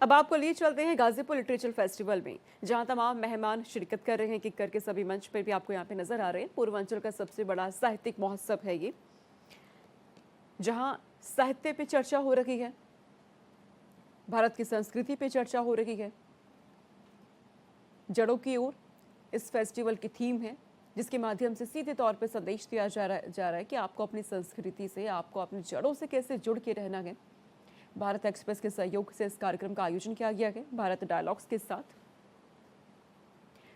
अब आपको लिए चलते हैं गाजीपुर लिटरेचर फेस्टिवल में, जहां तमाम मेहमान शिरकत कर रहे हैं। किक करके सभी मंच पर भी आपको यहाँ पे नजर आ रहे हैं। पूर्वांचल का सबसे बड़ा साहित्यिक महोत्सव है ये, जहां साहित्य पे चर्चा हो रही है, भारत की संस्कृति पे चर्चा हो रही है। जड़ों की ओर इस फेस्टिवल की थीम है, जिसके माध्यम से सीधे तौर पर संदेश दिया जा रहा है कि आपको अपनी संस्कृति से, आपको अपनी जड़ों से कैसे जुड़ के रहना है। भारत एक्सप्रेस के सहयोग से इस कार्यक्रम का आयोजन किया गया है, भारत डायलॉग्स के साथ।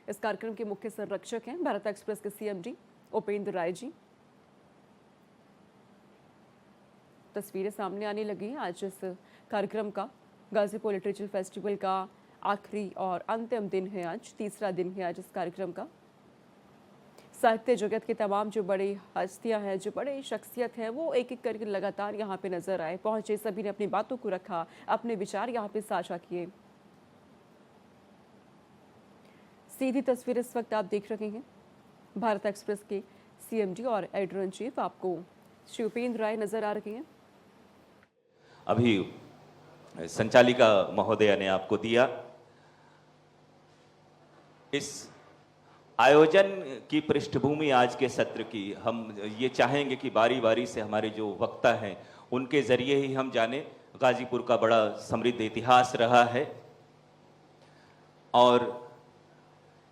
इस कार्यक्रम के मुख्य संरक्षक हैं भारत एक्सप्रेस के सीएमडी उपेंद्र राय जी। तस्वीरें सामने आने लगी हैं। आज इस कार्यक्रम का, गाजीपुर लिटरेचर फेस्टिवल का आखिरी और अंतिम दिन है। आज तीसरा दिन है आज इस कार्यक्रम का। साहित्य जगत के तमाम जो बड़ी हस्तियां हैं, जो बड़े शख्सियत हैं, वो एक एक करके लगातार यहाँ पे नजर आए, पहुंचे। सभी ने अपनी बातों को रखा, अपने विचार यहाँ पे साझा किए। सीधी तस्वीर इस वक्त आप देख रहे हैं भारत एक्सप्रेस के सीएमडी और एडिटर इन चीफ आपको श्री उपेंद्र राय नजर आ रहे हैं। अभी संचालिका महोदया ने आपको दिया। इस आयोजन की पृष्ठभूमि आज के सत्र की हम ये चाहेंगे कि बारी बारी से हमारे जो वक्ता हैं उनके जरिए ही हम जाने। गाजीपुर का बड़ा समृद्ध इतिहास रहा है और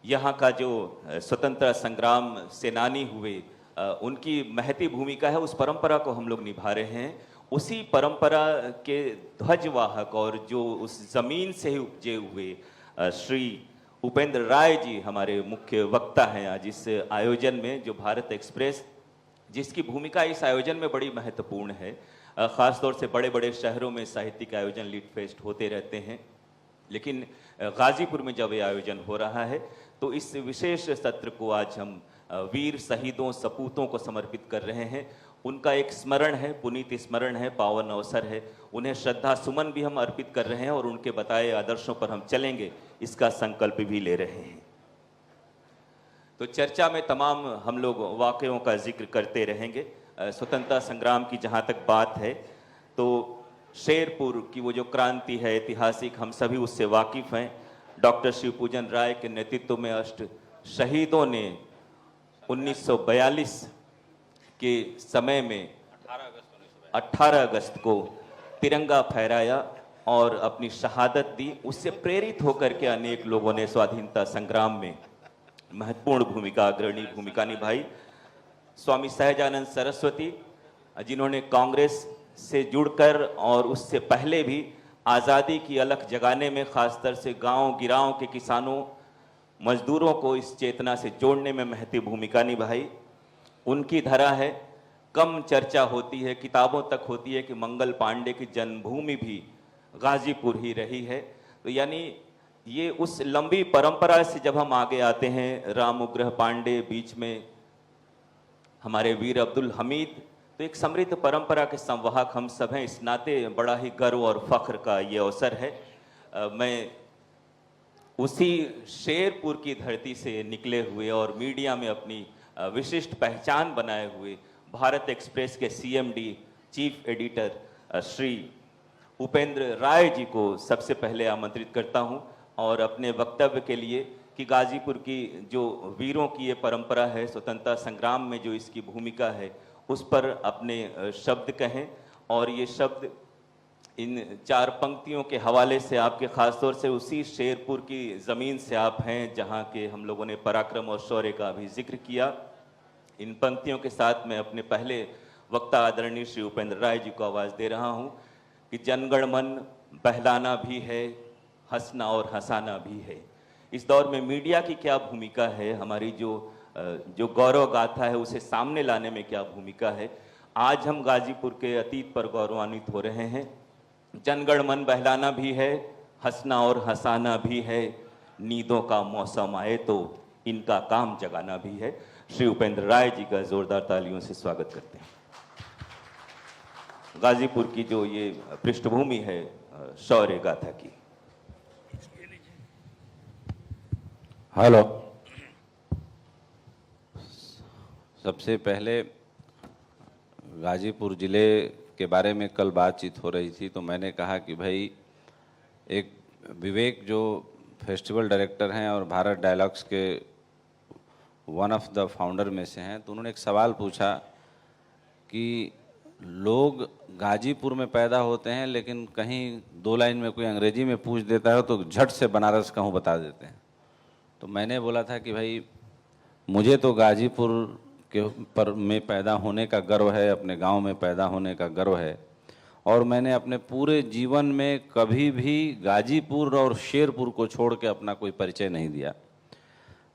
यहाँ का जो स्वतंत्रता संग्राम सेनानी हुए, उनकी महती भूमिका है, उस परंपरा को हम लोग निभा रहे हैं। उसी परंपरा के ध्वजवाहक और जो उस जमीन से ही उपजे हुए श्री उपेंद्र राय जी हमारे मुख्य वक्ता हैं आज इस आयोजन में। जो भारत एक्सप्रेस, जिसकी भूमिका इस आयोजन में बड़ी महत्वपूर्ण है, ख़ासतौर से बड़े बड़े शहरों में साहित्यिक आयोजन लीड फेस्ट होते रहते हैं, लेकिन गाजीपुर में जब ये आयोजन हो रहा है तो इस विशेष सत्र को आज हम वीर शहीदों सपूतों को समर्पित कर रहे हैं। उनका एक स्मरण है, पुनीत स्मरण है, पावन अवसर है। उन्हें श्रद्धा सुमन भी हम अर्पित कर रहे हैं और उनके बताए आदर्शों पर हम चलेंगे, इसका संकल्प भी ले रहे हैं। तो चर्चा में तमाम हम लोग वाक़यों का जिक्र करते रहेंगे। स्वतंत्रता संग्राम की जहाँ तक बात है तो शेरपुर की वो जो क्रांति है ऐतिहासिक, हम सभी उससे वाकिफ़ हैं। डॉक्टर शिवपूजन राय के नेतृत्व में अष्ट शहीदों ने 1942 के समय में 18 अगस्त को तिरंगा फहराया और अपनी शहादत दी। उससे प्रेरित होकर के अनेक लोगों ने स्वाधीनता संग्राम में महत्वपूर्ण भूमिका, अग्रणी भूमिका निभाई। स्वामी सहजानंद सरस्वती, जिन्होंने कांग्रेस से जुड़कर और उससे पहले भी आज़ादी की अलख जगाने में, खासतर से गांव गिराव के किसानों मजदूरों को इस चेतना से जोड़ने में महती भूमिका निभाई। उनकी धरा है। कम चर्चा होती है, किताबों तक होती है कि मंगल पांडे की जन्मभूमि भी गाजीपुर ही रही है। तो यानी ये उस लंबी परंपरा से जब हम आगे आते हैं, राम उग्रह पांडे, बीच में हमारे वीर अब्दुल हमीद, तो एक समृद्ध परंपरा के संवाहक हम सब हैं। इस नाते बड़ा ही गर्व और फख्र का ये अवसर है। मैं उसी शेरपुर की धरती से निकले हुए और मीडिया में अपनी विशिष्ट पहचान बनाए हुए भारत एक्सप्रेस के CMD chief editor Shri Upendra Rai ji को सबसे पहले आमंत्रित करता हूं और अपने वक्तव्य के लिए कि गाजीपुर की जो वीरों की ये परंपरा है, स्वतंत्रता संग्राम में जो इसकी भूमिका है, उस पर अपने शब्द कहें। और ये शब्द इन 4 पंक्तियों के हवाले से आपके, ख़ासतौर से उसी शेरपुर की ज़मीन से आप हैं जहाँ के हम लोगों ने पराक्रम और शौर्य का भी जिक्र किया। इन पंक्तियों के साथ मैं अपने पहले वक्ता आदरणीय श्री उपेंद्र राय जी को आवाज़ दे रहा हूँ कि जनगण मन बहलाना भी है, हंसना और हंसाना भी है। इस दौर में मीडिया की क्या भूमिका है, हमारी जो गौरव गाथा है उसे सामने लाने में क्या भूमिका है। आज हम गाजीपुर के अतीत पर गौरवान्वित हो रहे हैं। जनगण मन बहलाना भी है, हंसना और हंसाना भी है, नींदों का मौसम आए तो इनका काम जगाना भी है। श्री उपेंद्र राय जी का जोरदार तालियों से स्वागत करते हैं। गाजीपुर की जो ये पृष्ठभूमि है शौर्य गाथा की। हेलो, सबसे पहले गाजीपुर ज़िले के बारे में कल बातचीत हो रही थी तो मैंने कहा कि भाई एक विवेक जो फेस्टिवल डायरेक्टर हैं और भारत डायलॉग्स के वन ऑफ द फाउंडर में से हैं, तो उन्होंने एक सवाल पूछा कि लोग गाजीपुर में पैदा होते हैं लेकिन कहीं 2 लाइन में कोई अंग्रेजी में पूछ देता है तो झट से बनारस का हूँ बता देते हैं। तो मैंने बोला था कि भाई मुझे तो गाजीपुर के पर में पैदा होने का गर्व है, अपने गांव में पैदा होने का गर्व है, और मैंने अपने पूरे जीवन में कभी भी गाजीपुर और शेरपुर को छोड़ के अपना कोई परिचय नहीं दिया।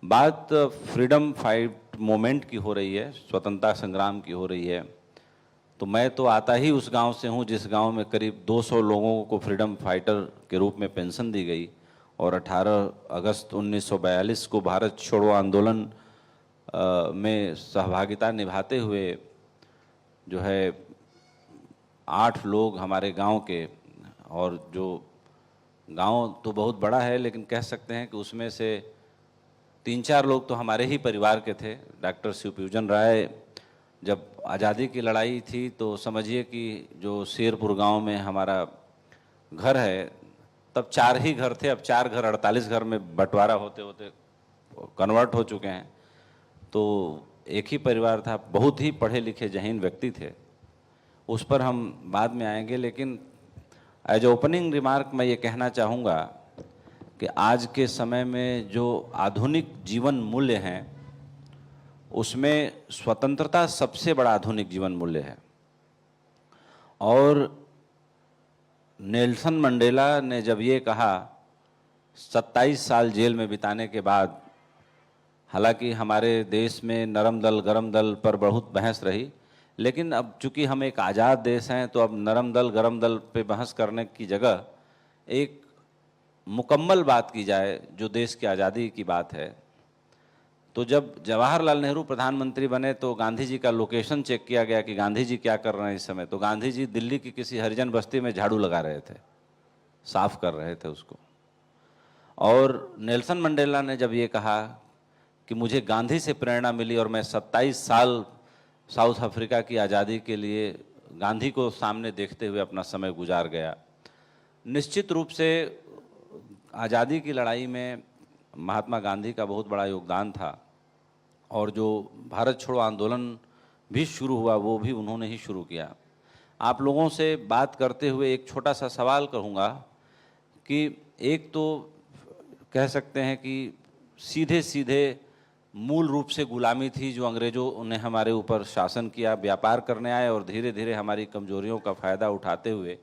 बात फ्रीडम फाइट मूवमेंट की हो रही है, स्वतंत्रता संग्राम की हो रही है, तो मैं तो आता ही उस गांव से हूं जिस गांव में करीब 200 लोगों को फ्रीडम फाइटर के रूप में पेंशन दी गई और 18 अगस्त 1942 को भारत छोड़ो आंदोलन में सहभागिता निभाते हुए जो है 8 लोग हमारे गांव के, और जो गांव तो बहुत बड़ा है लेकिन कह सकते हैं कि उसमें से 3-4 लोग तो हमारे ही परिवार के थे। डॉक्टर शिवपूजन राय, जब आज़ादी की लड़ाई थी तो समझिए कि जो शेरपुर गांव में हमारा घर है तब 4 ही घर थे, अब 4 घर 48 घर में बंटवारा होते होते कन्वर्ट हो चुके हैं। तो एक ही परिवार था, बहुत ही पढ़े लिखे जहीन व्यक्ति थे, उस पर हम बाद में आएंगे। लेकिन एज ओपनिंग रिमार्क मैं ये कहना चाहूँगा कि आज के समय में जो आधुनिक जीवन मूल्य हैं उसमें स्वतंत्रता सबसे बड़ा आधुनिक जीवन मूल्य है। और नेल्सन मंडेला ने जब ये कहा 27 साल जेल में बिताने के बाद, हालांकि हमारे देश में नरम दल गरम दल पर बहुत बहस रही, लेकिन अब चूंकि हम एक आज़ाद देश हैं तो अब नरम दल गरम दल पे बहस करने की जगह एक मुकम्मल बात की जाए जो देश की आज़ादी की बात है। तो जब जवाहरलाल नेहरू प्रधानमंत्री बने तो गांधी जी का लोकेशन चेक किया गया कि गांधी जी क्या कर रहे हैं इस समय, तो गांधी जी दिल्ली की किसी हरिजन बस्ती में झाड़ू लगा रहे थे, साफ कर रहे थे उसको। और नेल्सन मंडेला ने जब ये कहा कि मुझे गांधी से प्रेरणा मिली और मैं 27 साल साउथ अफ्रीका की आज़ादी के लिए गांधी को सामने देखते हुए अपना समय गुजार गया। निश्चित रूप से आज़ादी की लड़ाई में महात्मा गांधी का बहुत बड़ा योगदान था, और जो भारत छोड़ो आंदोलन भी शुरू हुआ वो भी उन्होंने ही शुरू किया। आप लोगों से बात करते हुए एक छोटा सा सवाल कहूँगा कि एक तो कह सकते हैं कि सीधे सीधे मूल रूप से गुलामी थी जो अंग्रेज़ों ने हमारे ऊपर शासन किया, व्यापार करने आए और धीरे धीरे हमारी कमजोरियों का फ़ायदा उठाते हुए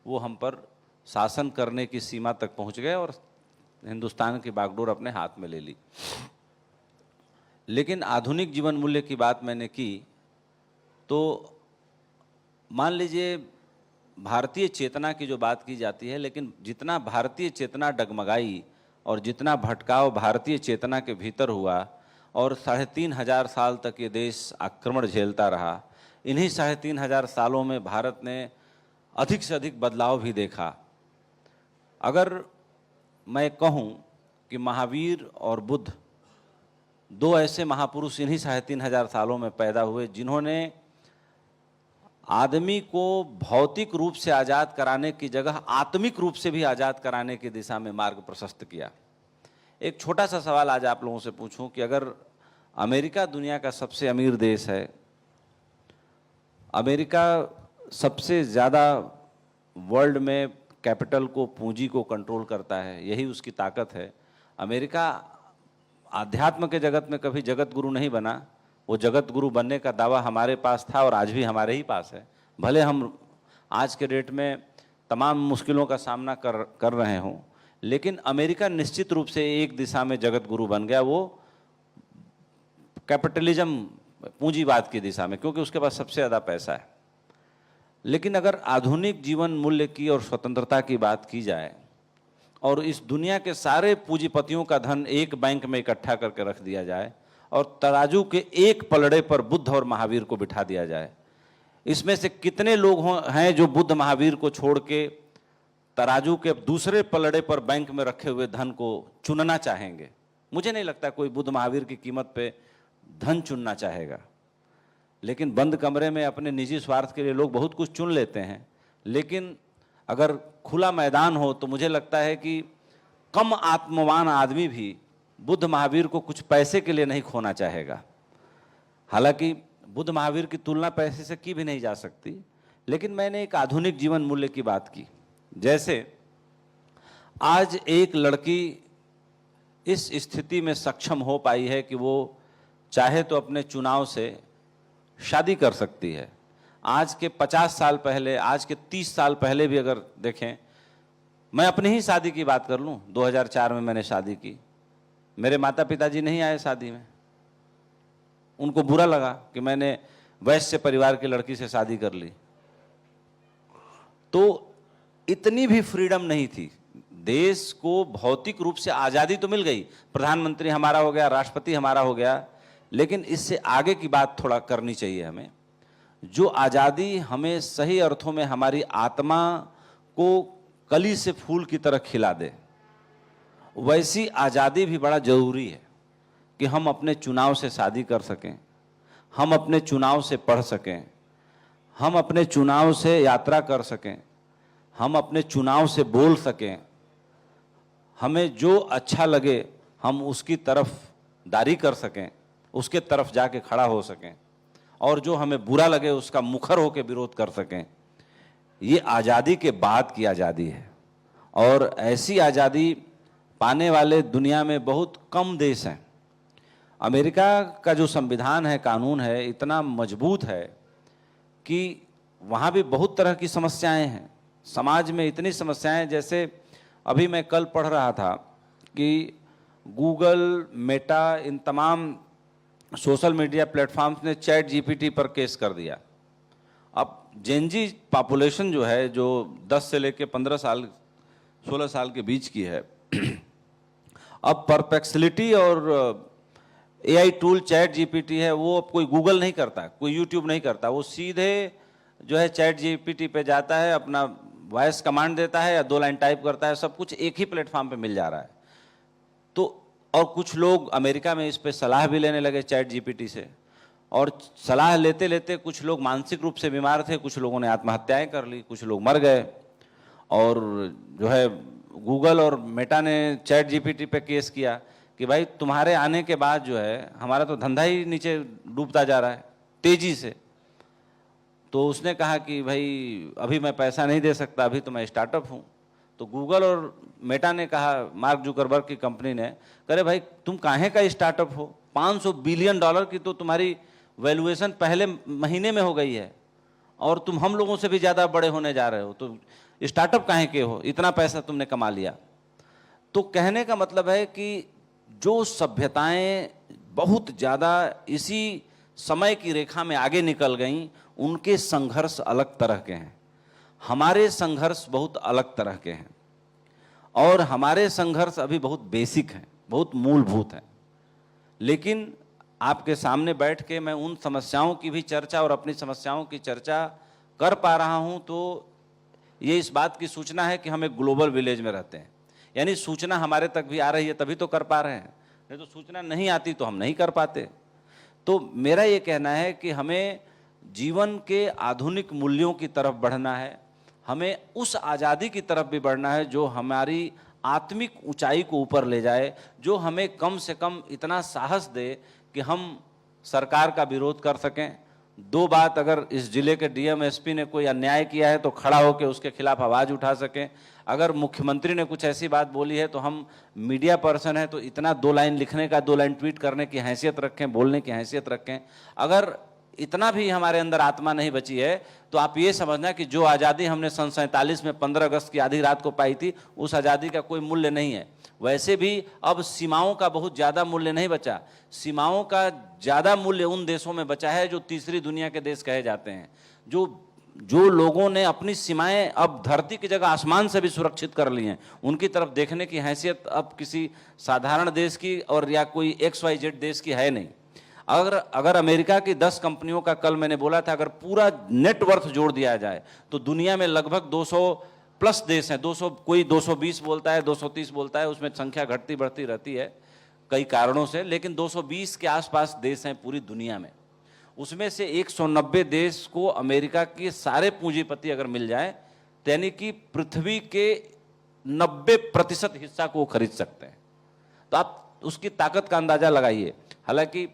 वो हम पर शासन करने की सीमा तक पहुंच गए और हिंदुस्तान की बागडोर अपने हाथ में ले ली। लेकिन आधुनिक जीवन मूल्य की बात मैंने की तो मान लीजिए भारतीय चेतना की जो बात की जाती है, लेकिन जितना भारतीय चेतना डगमगाई और जितना भटकाव भारतीय चेतना के भीतर हुआ और 3,500 साल तक ये देश आक्रमण झेलता रहा, इन्हीं 3,500 सालों में भारत ने अधिक से अधिक बदलाव भी देखा। अगर मैं कहूँ कि महावीर और बुद्ध 2 ऐसे महापुरुष इन्हीं 3,500 सालों में पैदा हुए जिन्होंने आदमी को भौतिक रूप से आज़ाद कराने की जगह आत्मिक रूप से भी आज़ाद कराने की दिशा में मार्ग प्रशस्त किया। एक छोटा सा सवाल आज आप लोगों से पूछूं कि अगर अमेरिका दुनिया का सबसे अमीर देश है, अमेरिका सबसे ज़्यादा वर्ल्ड में कैपिटल को, पूंजी को कंट्रोल करता है, यही उसकी ताकत है। अमेरिका आध्यात्म के जगत में कभी जगत गुरु नहीं बना, वो जगत गुरु बनने का दावा हमारे पास था और आज भी हमारे ही पास है। भले हम आज के डेट में तमाम मुश्किलों का सामना कर रहे हों, लेकिन अमेरिका निश्चित रूप से एक दिशा में जगत गुरु बन गया, वो कैपिटलिज्म, पूंजीवाद की दिशा में, क्योंकि उसके पास सबसे ज़्यादा पैसा है। लेकिन अगर आधुनिक जीवन मूल्य की और स्वतंत्रता की बात की जाए और इस दुनिया के सारे पूंजीपतियों का धन एक बैंक में इकट्ठा करके रख दिया जाए और तराजू के एक पलड़े पर बुद्ध और महावीर को बिठा दिया जाए, इसमें से कितने लोग हैं जो बुद्ध महावीर को छोड़ के तराजू के दूसरे पलड़े पर बैंक में रखे हुए धन को चुनना चाहेंगे? मुझे नहीं लगता कोई बुद्ध महावीर की कीमत पे धन चुनना चाहेगा। लेकिन बंद कमरे में अपने निजी स्वार्थ के लिए लोग बहुत कुछ चुन लेते हैं। लेकिन अगर खुला मैदान हो तो मुझे लगता है कि कम आत्मवान आदमी भी बुद्ध महावीर को कुछ पैसे के लिए नहीं खोना चाहेगा। हालांकि बुद्ध महावीर की तुलना पैसे से की भी नहीं जा सकती, लेकिन मैंने एक आधुनिक जीवन मूल्य की बात की। जैसे आज एक लड़की इस स्थिति में सक्षम हो पाई है कि वो चाहे तो अपने चुनाव से शादी कर सकती है। आज के 50 साल पहले, आज के 30 साल पहले भी अगर देखें, मैं अपनी ही शादी की बात कर लूं, 2004 में मैंने शादी की। मेरे माता पिताजी नहीं आए शादी में, उनको बुरा लगा कि मैंने वैश्य परिवार की लड़की से शादी कर ली। तो इतनी भी फ्रीडम नहीं थी। देश को भौतिक रूप से आज़ादी तो मिल गई, प्रधानमंत्री हमारा हो गया, राष्ट्रपति हमारा हो गया, लेकिन इससे आगे की बात थोड़ा करनी चाहिए हमें। जो आज़ादी हमें सही अर्थों में हमारी आत्मा को कली से फूल की तरह खिला दे, वैसी आज़ादी भी बड़ा जरूरी है कि हम अपने चुनाव से शादी कर सकें, हम अपने चुनाव से पढ़ सकें, हम अपने चुनाव से यात्रा कर सकें, हम अपने चुनाव से बोल सकें, हमें जो अच्छा लगे हम उसकी तरफ दारी कर सकें, उसके तरफ जाके खड़ा हो सकें, और जो हमें बुरा लगे उसका मुखर होकर विरोध कर सकें। ये आज़ादी के बाद की आज़ादी है, और ऐसी आज़ादी पाने वाले दुनिया में बहुत कम देश हैं। अमेरिका का जो संविधान है, कानून है, इतना मजबूत है कि वहाँ भी बहुत तरह की समस्याएं हैं। समाज में इतनी समस्याएं, जैसे अभी मैं कल पढ़ रहा था कि गूगल, मेटा, इन तमाम सोशल मीडिया प्लेटफॉर्म्स ने चैट जीपीटी पर केस कर दिया। अब जेनजी पॉपुलेशन जो है, जो 10 से लेकर 15 साल 16 साल के बीच की है, अब परप्लेक्सिटी और एआई टूल चैट जीपीटी है, वो अब कोई गूगल नहीं करता, कोई यूट्यूब नहीं करता, वो सीधे जो है चैट जीपीटी पे जाता है, अपना वॉइस कमांड देता है या 2 लाइन टाइप करता है, सब कुछ एक ही प्लेटफॉर्म पे मिल जा रहा है। तो और कुछ लोग अमेरिका में इस पे सलाह भी लेने लगे चैट जीपीटी से, और सलाह लेते लेते कुछ लोग मानसिक रूप से बीमार थे, कुछ लोगों ने आत्महत्याएं कर ली, कुछ लोग मर गए। और जो है गूगल और मेटा ने चैट जीपीटी पे केस किया कि भाई तुम्हारे आने के बाद जो है हमारा तो धंधा ही नीचे डूबता जा रहा है तेजी से। तो उसने कहा कि भाई अभी मैं पैसा नहीं दे सकता, अभी तो मैं स्टार्टअप हूँ। तो गूगल और मेटा ने कहा, मार्क जुकरबर्ग की कंपनी ने, करे भाई तुम काहे का स्टार्टअप हो, $500 बिलियन की तो तुम्हारी वैल्यूएशन पहले महीने में हो गई है, और तुम हम लोगों से भी ज़्यादा बड़े होने जा रहे हो, तो स्टार्टअप काहे के हो, इतना पैसा तुमने कमा लिया। तो कहने का मतलब है कि जो सभ्यताएं बहुत ज़्यादा इसी समय की रेखा में आगे निकल गईं, उनके संघर्ष अलग तरह के हैं, हमारे संघर्ष बहुत अलग तरह के हैं, और हमारे संघर्ष अभी बहुत बेसिक हैं, बहुत मूलभूत हैं। लेकिन आपके सामने बैठ के मैं उन समस्याओं की भी चर्चा और अपनी समस्याओं की चर्चा कर पा रहा हूं, तो ये इस बात की सूचना है कि हम एक ग्लोबल विलेज में रहते हैं, यानी सूचना हमारे तक भी आ रही है तभी तो कर पा रहे हैं, नहीं तो सूचना नहीं आती तो हम नहीं कर पाते। तो मेरा ये कहना है कि हमें जीवन के आधुनिक मूल्यों की तरफ बढ़ना है, हमें उस आज़ादी की तरफ भी बढ़ना है जो हमारी आत्मिक ऊंचाई को ऊपर ले जाए, जो हमें कम से कम इतना साहस दे कि हम सरकार का विरोध कर सकें। 2 बात, अगर इस जिले के डीएम एसपी ने कोई अन्याय किया है तो खड़ा होकर उसके खिलाफ आवाज़ उठा सकें। अगर मुख्यमंत्री ने कुछ ऐसी बात बोली है तो हम मीडिया पर्सन है तो इतना 2 लाइन लिखने का, 2 लाइन ट्वीट करने की हैसियत रखें, बोलने की हैसियत रखें। अगर इतना भी हमारे अंदर आत्मा नहीं बची है तो आप ये समझना कि जो आज़ादी हमने सन 47 में 15 अगस्त की आधी रात को पाई थी, उस आज़ादी का कोई मूल्य नहीं है। वैसे भी अब सीमाओं का बहुत ज़्यादा मूल्य नहीं बचा, सीमाओं का ज़्यादा मूल्य उन देशों में बचा है जो तीसरी दुनिया के देश कहे जाते हैं, जो लोगों ने अपनी सीमाएं अब धरती की जगह आसमान से भी सुरक्षित कर ली हैं। उनकी तरफ देखने की हैसियत अब किसी साधारण देश की और या कोई XYZ देश की है नहीं। अगर अमेरिका की 10 कंपनियों का, कल मैंने बोला था, अगर पूरा नेटवर्थ जोड़ दिया जाए तो दुनिया में लगभग 200 प्लस देश हैं। 200, कोई 220 बोलता है, 230 बोलता है, उसमें संख्या घटती बढ़ती रहती है कई कारणों से, लेकिन 220 के आसपास देश हैं पूरी दुनिया में। उसमें से 190 देश को अमेरिका के सारे पूंजीपति अगर मिल जाए यानी कि पृथ्वी के 90% हिस्सा को वो खरीद सकते हैं। तो आप उसकी ताकत का अंदाजा लगाइए। हालांकि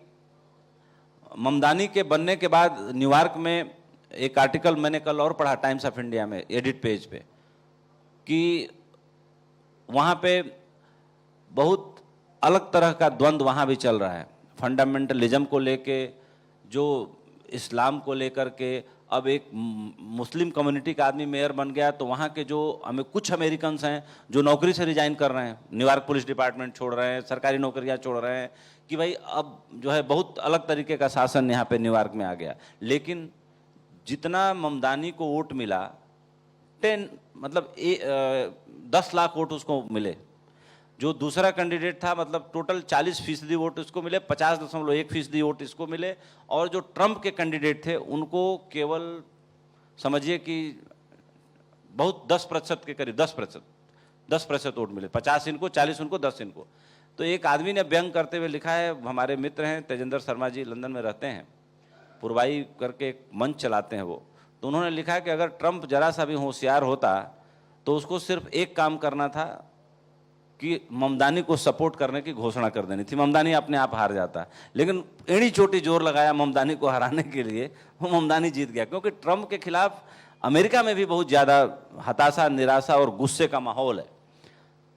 ममदानी के बनने के बाद न्यूयॉर्क में एक आर्टिकल मैंने कल और पढ़ा टाइम्स ऑफ इंडिया में एडिट पेज पे, कि वहाँ पे बहुत अलग तरह का द्वंद्व वहाँ भी चल रहा है, फंडामेंटलिज्म को लेके, जो इस्लाम को लेकर के। अब एक मुस्लिम कम्युनिटी का आदमी मेयर बन गया तो वहाँ के जो कुछ अमेरिकन्स हैं जो नौकरी से रिजाइन कर रहे हैं, न्यूयॉर्क पुलिस डिपार्टमेंट छोड़ रहे हैं, सरकारी नौकरियाँ छोड़ रहे हैं, कि भाई अब जो है बहुत अलग तरीके का शासन यहाँ पे न्यूयॉर्क में आ गया। लेकिन जितना ममदानी को वोट मिला, 10 लाख वोट उसको मिले। जो दूसरा कैंडिडेट था, मतलब टोटल 40% वोट उसको मिले, 50.1% वोट इसको मिले। और जो ट्रंप के कैंडिडेट थे उनको केवल समझिए कि बहुत 10% के करीब 10% वोट मिले, 50 इनको, 40 उनको, 10 इनको। तो एक आदमी ने व्यंग करते हुए लिखा है, हमारे मित्र हैं तेजेंद्र शर्मा जी, लंदन में रहते हैं, पुरवाई करके एक मंच चलाते हैं वो, तो उन्होंने लिखा कि अगर ट्रंप जरा सा भी होशियार होता तो उसको सिर्फ एक काम करना था कि ममदानी को सपोर्ट करने की घोषणा कर देनी थी, ममदानी अपने आप हार जाता। लेकिन एड़ी चोटी जोर लगाया ममदानी को हराने के लिए, वो ममदानी जीत गया। क्योंकि ट्रंप के खिलाफ अमेरिका में भी बहुत ज़्यादा हताशा, निराशा और गुस्से का माहौल है।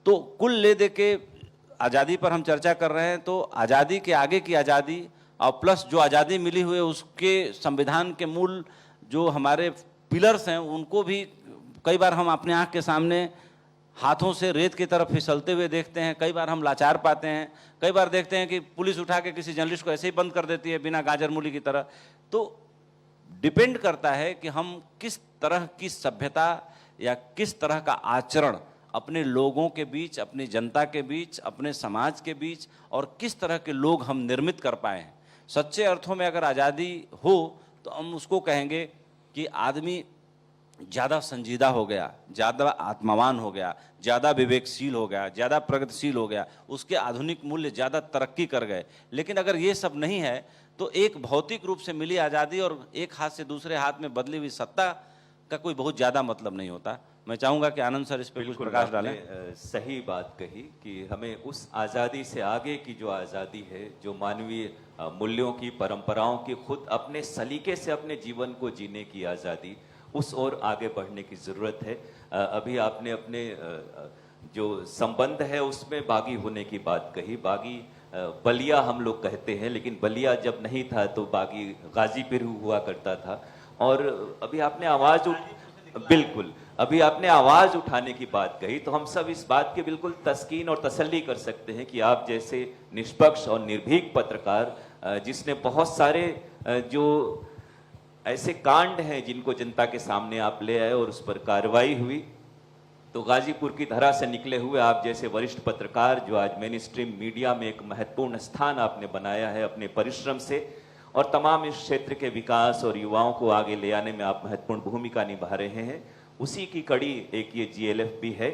तो कुल ले दे के आज़ादी पर हम चर्चा कर रहे हैं, तो आज़ादी के आगे की आज़ादी और प्लस जो आज़ादी मिली हुई है उसके संविधान के मूल जो हमारे पिलर्स हैं उनको भी कई बार हम अपने आँख के सामने हाथों से रेत की तरफ फिसलते हुए देखते हैं। कई बार हम लाचार पाते हैं, कई बार देखते हैं कि पुलिस उठा के किसी जर्नलिस्ट को ऐसे ही बंद कर देती है बिना गाजर मूली की तरह। तो डिपेंड करता है कि हम किस तरह की सभ्यता या किस तरह का आचरण अपने लोगों के बीच, अपनी जनता के बीच, अपने समाज के बीच और किस तरह के लोग हम निर्मित कर पाए हैं। सच्चे अर्थों में अगर आज़ादी हो तो हम उसको कहेंगे कि आदमी ज़्यादा संजीदा हो गया, ज़्यादा आत्मवान हो गया, ज़्यादा विवेकशील हो गया, ज़्यादा प्रगतिशील हो गया, उसके आधुनिक मूल्य ज़्यादा तरक्की कर गए। लेकिन अगर ये सब नहीं है तो एक भौतिक रूप से मिली आज़ादी और एक हाथ से दूसरे हाथ में बदली हुई सत्ता का कोई बहुत ज़्यादा मतलब नहीं होता। मैं चाहूँगा कि आनंद सर इस पर कुछ प्रकाश डालें। सही बात कही कि हमें उस आज़ादी से आगे की जो आज़ादी है, जो मानवीय मूल्यों की, परंपराओं की, खुद अपने सलीके से अपने जीवन को जीने की आज़ादी, उस ओर आगे बढ़ने की ज़रूरत है। अभी आपने अपने जो संबंध है उसमें बागी होने की बात कही। बागी बलिया हम लोग कहते हैं, लेकिन बलिया जब नहीं था तो बागी गाजीपुर हुआ करता था। और अभी आपने बिल्कुल, अभी आपने आवाज़ उठाने की बात कही, तो हम सब इस बात के बिल्कुल तस्कीन और तसल्ली कर सकते हैं कि आप जैसे निष्पक्ष और निर्भीक पत्रकार, जिसने बहुत सारे जो ऐसे कांड हैं जिनको जनता के सामने आप ले आए और उस पर कार्रवाई हुई, तो गाजीपुर की धरा से निकले हुए आप जैसे वरिष्ठ पत्रकार जो आज मेन स्ट्रीम मीडिया में एक महत्वपूर्ण स्थान आपने बनाया है अपने परिश्रम से, और तमाम इस क्षेत्र के विकास और युवाओं को आगे ले आने में आप महत्वपूर्ण भूमिका निभा रहे हैं। उसी की कड़ी एक ये GLF भी है।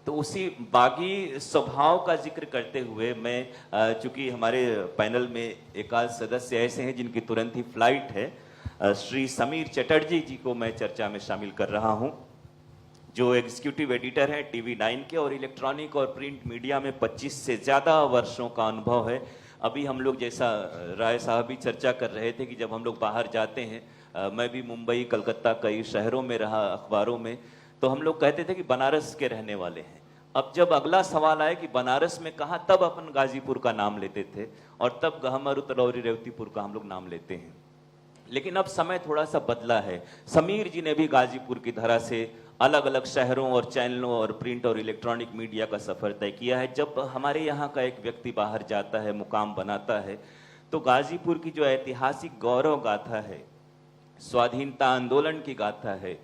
तो उसी बागी स्वभाव का जिक्र करते हुए मैं, चूंकि हमारे पैनल में एक आध सदस्य ऐसे हैं जिनकी तुरंत ही फ्लाइट है, श्री समीर चटर्जी जी को मैं चर्चा में शामिल कर रहा हूं, जो एग्जीक्यूटिव एडिटर हैं TV9 के और इलेक्ट्रॉनिक और प्रिंट मीडिया में 25 से ज़्यादा वर्षों का अनुभव है। अभी हम लोग, जैसा राय साहब भी चर्चा कर रहे थे कि जब हम लोग बाहर जाते हैं, मैं भी मुंबई, कलकत्ता, कई शहरों में रहा अखबारों में, तो हम लोग कहते थे कि बनारस के रहने वाले हैं। अब जब अगला सवाल आया कि बनारस में कहाँ, तब अपन गाजीपुर का नाम लेते थे और तब गहमर, उतरौरी, रेवतीपुर का हम लोग नाम लेते हैं। लेकिन अब समय थोड़ा सा बदला है। समीर जी ने भी गाजीपुर की धरा से अलग अलग शहरों और चैनलों और प्रिंट और इलेक्ट्रॉनिक मीडिया का सफर तय किया है। जब हमारे यहाँ का एक व्यक्ति बाहर जाता है, मुकाम बनाता है, तो गाजीपुर की जो ऐतिहासिक गौरव गाथा है, स्वाधीनता आंदोलन की गाथा है,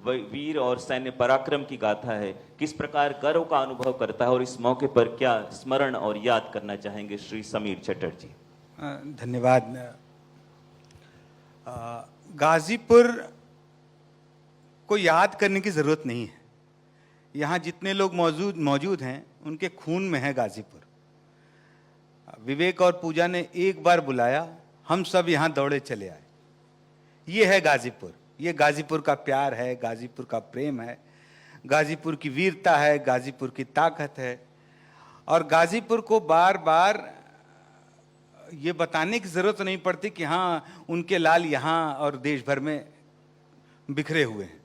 वीर और सैन्य पराक्रम की गाथा है, किस प्रकार गर्व का अनुभव करता है, और इस मौके पर क्या स्मरण और याद करना चाहेंगे श्री समीर चटर्जी? धन्यवाद। गाजीपुर को याद करने की ज़रूरत नहीं है। यहाँ जितने लोग मौजूद हैं उनके खून में है गाजीपुर। विवेक और पूजा ने एक बार बुलाया, हम सब यहाँ दौड़े चले आए। ये है गाजीपुर। ये गाजीपुर का प्यार है, गाजीपुर का प्रेम है, गाजीपुर की वीरता है, गाजीपुर की ताकत है। और गाजीपुर को बार बार ये बताने की जरूरत नहीं पड़ती कि हाँ उनके लाल यहाँ और देश भर में बिखरे हुए हैं।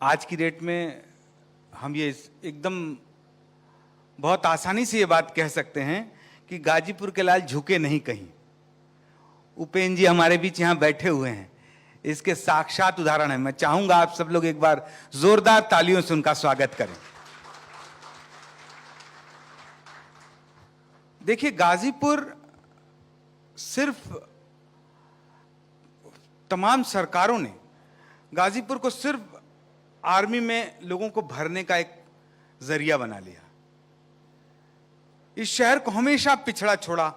आज की डेट में हम ये एकदम बहुत आसानी से ये बात कह सकते हैं कि गाजीपुर के लाल झुके नहीं कहीं। उपेंद्र जी हमारे बीच यहाँ बैठे हुए हैं, इसके साक्षात उदाहरण है। मैं चाहूंगा आप सब लोग एक बार जोरदार तालियों से उनका स्वागत करें। देखिए, गाजीपुर सिर्फ तमाम सरकारों ने गाजीपुर को सिर्फ आर्मी में लोगों को भरने का एक जरिया बना लिया। इस शहर को हमेशा पिछड़ा छोड़ा।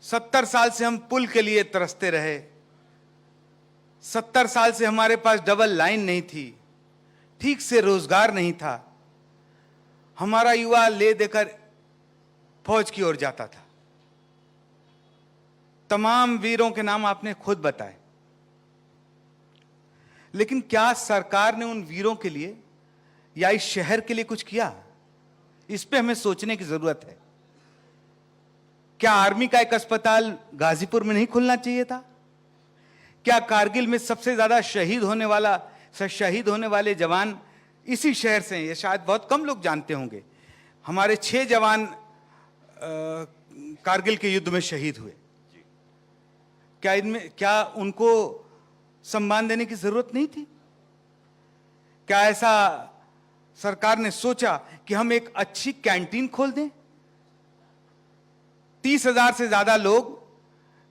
70 साल से हम पुल के लिए तरसते रहे। 70 साल से हमारे पास डबल लाइन नहीं थी, ठीक से रोजगार नहीं था। हमारा युवा ले देकर फौज की ओर जाता था। तमाम वीरों के नाम आपने खुद बताए, लेकिन क्या सरकार ने उन वीरों के लिए या इस शहर के लिए कुछ किया? इस पे हमें सोचने की जरूरत है। क्या आर्मी का एक अस्पताल गाजीपुर में नहीं खुलना चाहिए था? क्या कारगिल में सबसे ज्यादा शहीद होने वाले जवान इसी शहर से हैं? ये शायद बहुत कम लोग जानते होंगे। हमारे 6 जवान कारगिल के युद्ध में शहीद हुए। क्या उनको सम्मान देने की जरूरत नहीं थी? क्या ऐसा सरकार ने सोचा कि हम एक अच्छी कैंटीन खोल दें? 30,000 से ज्यादा लोग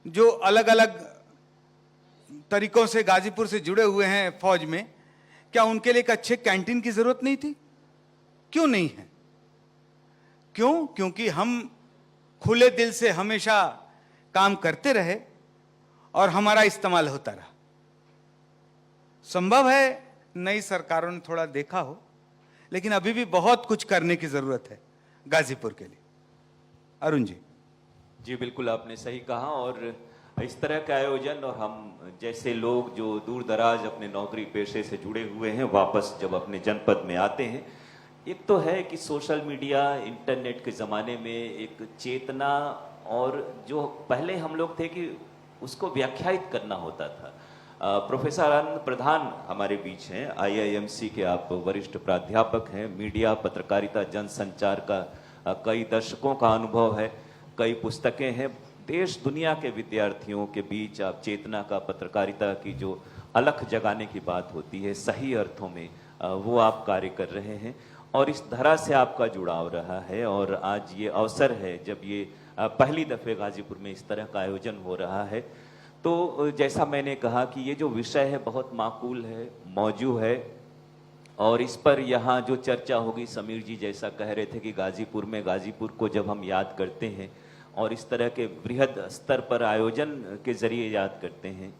जो अलग अलग तरीकों से गाजीपुर से जुड़े हुए हैं फौज में, क्या उनके लिए एक अच्छे कैंटीन की जरूरत नहीं थी? क्यों नहीं है? क्यों? क्योंकि हम खुले दिल से हमेशा काम करते रहे और हमारा इस्तेमाल होता रहा। संभव है नई सरकारों ने थोड़ा देखा हो, लेकिन अभी भी बहुत कुछ करने की जरूरत है गाजीपुर के लिए। अरुण जी। जी बिल्कुल, आपने सही कहा। और इस तरह का आयोजन और हम जैसे लोग जो दूर दराज अपने नौकरी पेशे से जुड़े हुए हैं, वापस जब अपने जनपद में आते हैं, एक तो है कि सोशल मीडिया इंटरनेट के ज़माने में एक चेतना, और जो पहले हम लोग थे कि उसको व्याख्यायित करना होता था। प्रोफेसर आनंद प्रधान हमारे बीच हैं, IIMC के आप वरिष्ठ प्राध्यापक हैं। मीडिया, पत्रकारिता, जनसंचार का कई दशकों का अनुभव है, कई पुस्तकें हैं। देश दुनिया के विद्यार्थियों के बीच आप चेतना का, पत्रकारिता की जो अलख जगाने की बात होती है सही अर्थों में, वो आप कार्य कर रहे हैं और इस धरा से आपका जुड़ाव रहा है। और आज ये अवसर है जब ये पहली दफ़े गाजीपुर में इस तरह का आयोजन हो रहा है, तो जैसा मैंने कहा कि ये जो विषय है बहुत माकूल है, मौजू है, और इस पर यहाँ जो चर्चा होगी, समीर जी जैसा कह रहे थे कि गाजीपुर को जब हम याद करते हैं और इस तरह के बृहद स्तर पर आयोजन के जरिए याद करते हैं,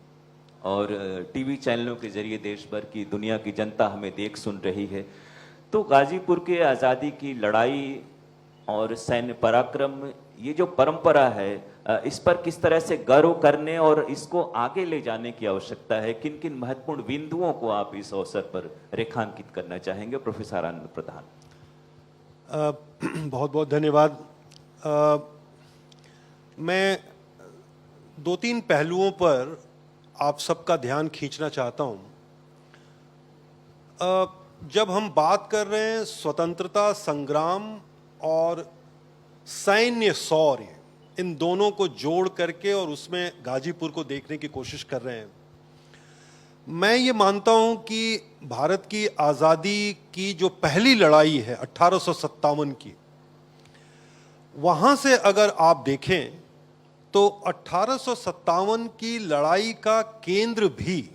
और टीवी चैनलों के जरिए देश भर की, दुनिया की जनता हमें देख सुन रही है, तो गाजीपुर के आज़ादी की लड़ाई और सैन्य पराक्रम, ये जो परंपरा है, इस पर किस तरह से गर्व करने और इसको आगे ले जाने की आवश्यकता है। किन किन महत्वपूर्ण बिंदुओं को आप इस अवसर पर रेखांकित करना चाहेंगे? प्रोफेसर आनंद प्रधान। बहुत बहुत धन्यवाद। मैं 2-3 पहलुओं पर आप सबका ध्यान खींचना चाहता हूं। जब हम बात कर रहे हैं स्वतंत्रता संग्राम और सैन्य शौर्य, इन दोनों को जोड़ करके और उसमें गाजीपुर को देखने की कोशिश कर रहे हैं, मैं ये मानता हूं कि भारत की आज़ादी की जो पहली लड़ाई है 1857 की, वहां से अगर आप देखें तो 1857 की लड़ाई का केंद्र भी,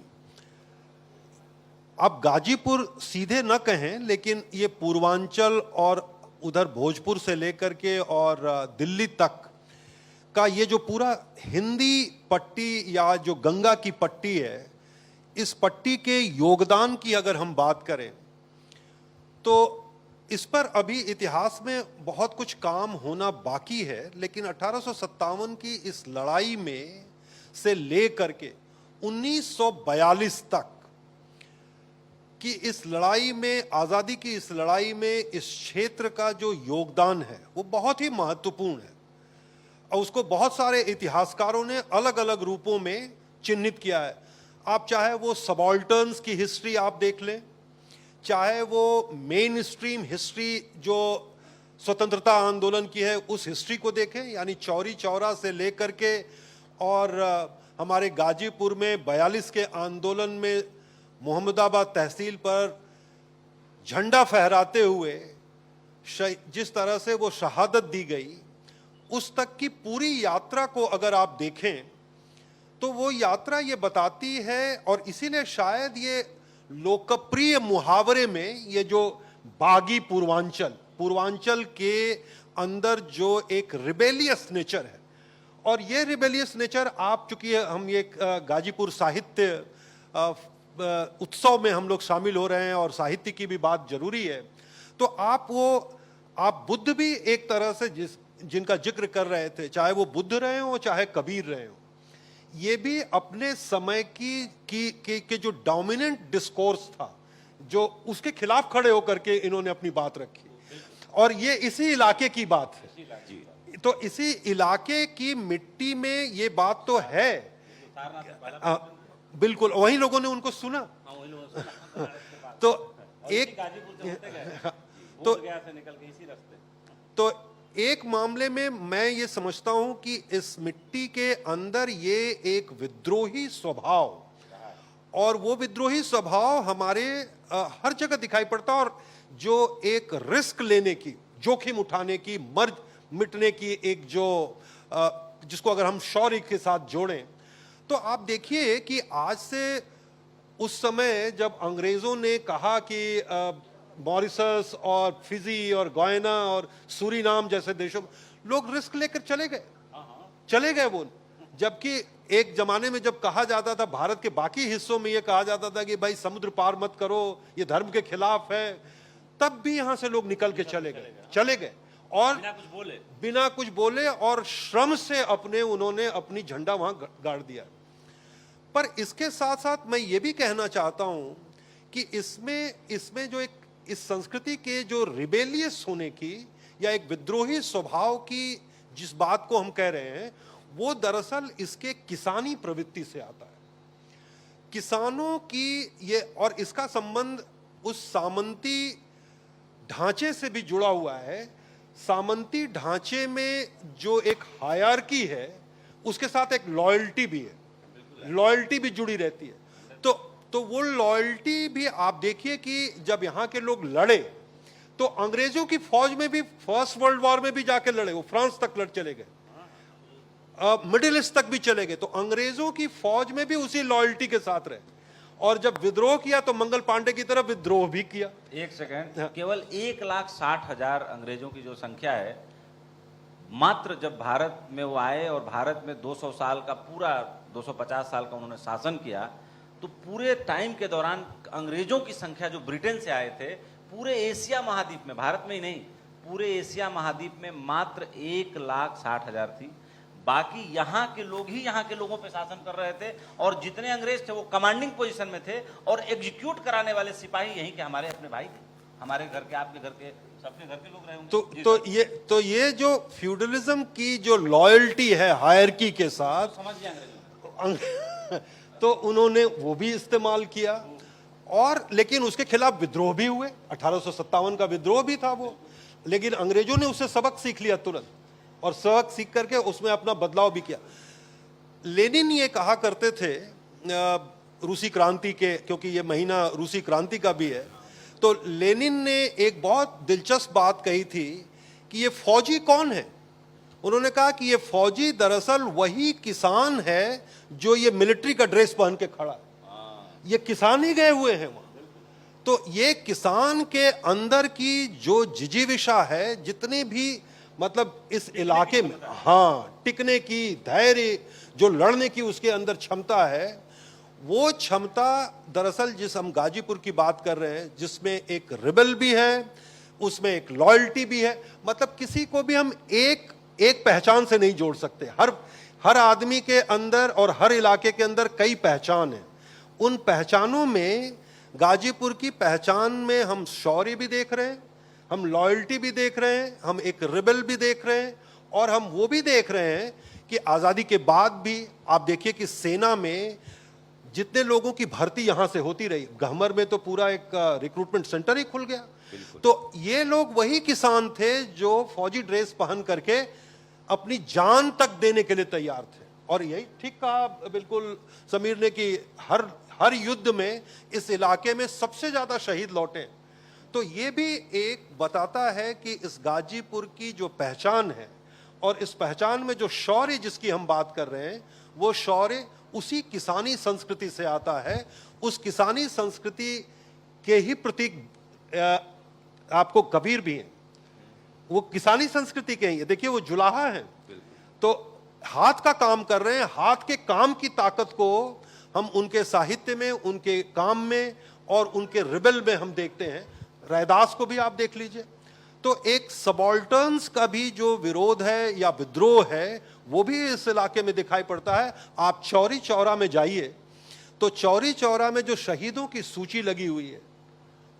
आप गाजीपुर सीधे न कहें, लेकिन ये पूर्वांचल और उधर भोजपुर से लेकर के और दिल्ली तक का ये जो पूरा हिंदी पट्टी या जो गंगा की पट्टी है, इस पट्टी के योगदान की अगर हम बात करें तो इस पर अभी इतिहास में बहुत कुछ काम होना बाकी है। लेकिन 1857 की इस लड़ाई में से ले करके 1942 तक कि इस लड़ाई में, आजादी की इस लड़ाई में इस क्षेत्र का जो योगदान है वो बहुत ही महत्वपूर्ण है और उसको बहुत सारे इतिहासकारों ने अलग अलग रूपों में चिन्हित किया है। आप चाहे वो सबाल्टर्न्स की हिस्ट्री आप देख लें, चाहे वो मेन स्ट्रीम हिस्ट्री जो स्वतंत्रता आंदोलन की है उस हिस्ट्री को देखें, यानी चौरी चौरा से लेकर के और हमारे गाजीपुर में 42 के आंदोलन में मोहम्मदाबाद तहसील पर झंडा फहराते हुए जिस तरह से वो शहादत दी गई, उस तक की पूरी यात्रा को अगर आप देखें तो वो यात्रा ये बताती है, और इसीलिए शायद ये लोकप्रिय मुहावरे में ये जो बागी पूर्वांचल के अंदर जो एक रिबेलियस नेचर है, और ये रिबेलियस नेचर आप, चूंकि हम ये गाजीपुर साहित्य उत्सव में हम लोग शामिल हो रहे हैं और साहित्य की भी बात जरूरी है, तो आप बुद्ध भी एक तरह से जिनका जिक्र कर रहे थे, चाहे वो बुद्ध रहे हो चाहे कबीर रहे हो, ये भी अपने समय की जो डोमिनेंट डिस्कोर्स था, जो उसके खिलाफ खड़े होकर के इन्होंने अपनी बात रखी, और ये इसी इलाके की बात है। तो इसी इलाके की मिट्टी में ये बात तो है, बिल्कुल वही लोगों ने उनको सुना। तो एक तो एक मामले में मैं ये समझता हूं कि इस मिट्टी के अंदर ये एक विद्रोही स्वभाव, और वो विद्रोही स्वभाव हमारे हर जगह दिखाई पड़ता, और जो एक रिस्क लेने की, जोखिम उठाने की, मर मिटने की एक जो जिसको अगर हम शौर्य के साथ जोड़ें, तो आप देखिए कि आज से उस समय जब अंग्रेजों ने कहा कि मॉरिशस और फिजी और गयाना और सूरीनाम जैसे देशों में लोग रिस्क लेकर चले गए वो, जबकि एक जमाने में जब कहा जाता था भारत के बाकी हिस्सों में ये कहा जाता था कि भाई समुद्र पार मत करो, ये धर्म के खिलाफ है, तब भी यहां से लोग निकल के चले गए और बिना कुछ बोले और श्रम से उन्होंने अपनी झंडा वहां गाड़ दिया। पर इसके साथ साथ मैं ये भी कहना चाहता हूं कि इसमें जो एक इस संस्कृति के जो रिबेलियस होने की या एक विद्रोही स्वभाव की जिस बात को हम कह रहे हैं, वो दरअसल इसके किसानी प्रवृत्ति से आता है, किसानों की ये, और इसका संबंध उस सामंती ढांचे से भी जुड़ा हुआ है। सामंती ढांचे में जो एक हायरार्की है उसके साथ एक लॉयल्टी भी है, लॉयल्टी भी जुड़ी रहती है। तो वो लॉयल्टी भी आप देखिए कि जब यहाँ के लोग लड़े तो अंग्रेजों की फौज में भी, फर्स्ट वर्ल्ड वॉर में भी जाके लड़े, वो फ्रांस तक चले गए, मिडिल ईस्ट तक भी चले गए, तो अंग्रेजों की फौज में भी उसी लॉयल्टी के साथ रहे, और जब विद्रोह किया तो मंगल पांडे की तरफ विद्रोह भी किया। एक सेकंड, केवल 1,60,000 अंग्रेजों की जो संख्या है, मात्र जब भारत में वो आए और भारत में 200 साल का पूरा 250 साल का उन्होंने शासन किया, तो पूरे टाइम के दौरान अंग्रेजों की संख्या जो ब्रिटेन से आए थे, पूरे एशिया महाद्वीप में, भारत में ही नहीं, पूरे एशिया महाद्वीप में मात्र 1,60,000 थी। बाकी यहाँ के लोग ही यहाँ के लोगों पे शासन कर रहे थे, और जितने अंग्रेज थे वो कमांडिंग पोजीशन में थे, और एग्जीक्यूट कराने वाले सिपाही यहीं के हमारे अपने भाई थे, हमारे घर के, आपके घर के, सबके घर के लोग रहे होंगे। तो ये जो फ्यूडलिज्म की जो लॉयल्टी है हायरार्की के साथ, समझ गए तो उन्होंने वो भी इस्तेमाल किया, और लेकिन उसके खिलाफ विद्रोह भी हुए, 1857 का विद्रोह भी था वो, लेकिन अंग्रेजों ने उससे सबक सीख लिया तुरंत, और सबक सीख करके उसमें अपना बदलाव भी किया। लेनिन ये कहा करते थे रूसी क्रांति के, क्योंकि ये महीना रूसी क्रांति का भी है, तो लेनिन ने एक बहुत दिलचस्प बात कही थी कि ये फौजी कौन है। उन्होंने कहा कि ये फौजी दरअसल वही किसान है जो ये मिलिट्री का ड्रेस पहन के खड़ा है, ये किसान ही गए हुए हैं वहां। तो ये किसान के अंदर की जो जिजीविषा है, जितने भी मतलब इस इलाके में, हाँ, टिकने की, धैर्य, जो लड़ने की उसके अंदर क्षमता है, वो क्षमता दरअसल जिस हम गाजीपुर की बात कर रहे हैं, जिसमें एक रिबल भी है, उसमें एक लॉयल्टी भी है, मतलब किसी को भी हम एक पहचान से नहीं जोड़ सकते। हर आदमी के अंदर और हर इलाके के अंदर कई पहचान है। उन पहचानों में गाजीपुर की पहचान में हम शौर्य भी देख रहे हैं, हम लॉयल्टी भी देख रहे हैं, हम एक रिबेल भी देख रहे हैं, और हम वो भी देख रहे हैं कि आज़ादी के बाद भी आप देखिए कि सेना में जितने लोगों की भर्ती यहां से होती रही, गहमर में तो पूरा एक रिक्रूटमेंट सेंटर ही खुल गया। तो ये लोग वही किसान थे जो फौजी ड्रेस पहन करके अपनी जान तक देने के लिए तैयार थे। और यही ठीक कहा बिल्कुल समीर ने कि हर युद्ध में इस इलाके में सबसे ज्यादा शहीद लौटे। तो ये भी एक बताता है कि इस गाजीपुर की जो पहचान है और इस पहचान में जो शौर्य जिसकी हम बात कर रहे हैं, वो शौर्य उसी किसानी संस्कृति से आता है। उस किसानी संस्कृति के ही प्रतीक आपको कबीर भी हैं, वो किसानी संस्कृति के ही है। देखिए वो जुलाहा हैं, तो हाथ का काम कर रहे हैं। हाथ के काम की ताकत को हम उनके साहित्य में, उनके काम में और उनके रिबेल में हम देखते हैं। रैदास को भी आप देख लीजिए। तो एक सबॉल्टर्न्स का भी जो विरोध है या विद्रोह है वो भी इस इलाके में दिखाई पड़ता है। आप चौरी चौरा में जाइए तो चौरी चौरा में जो शहीदों की सूची लगी हुई है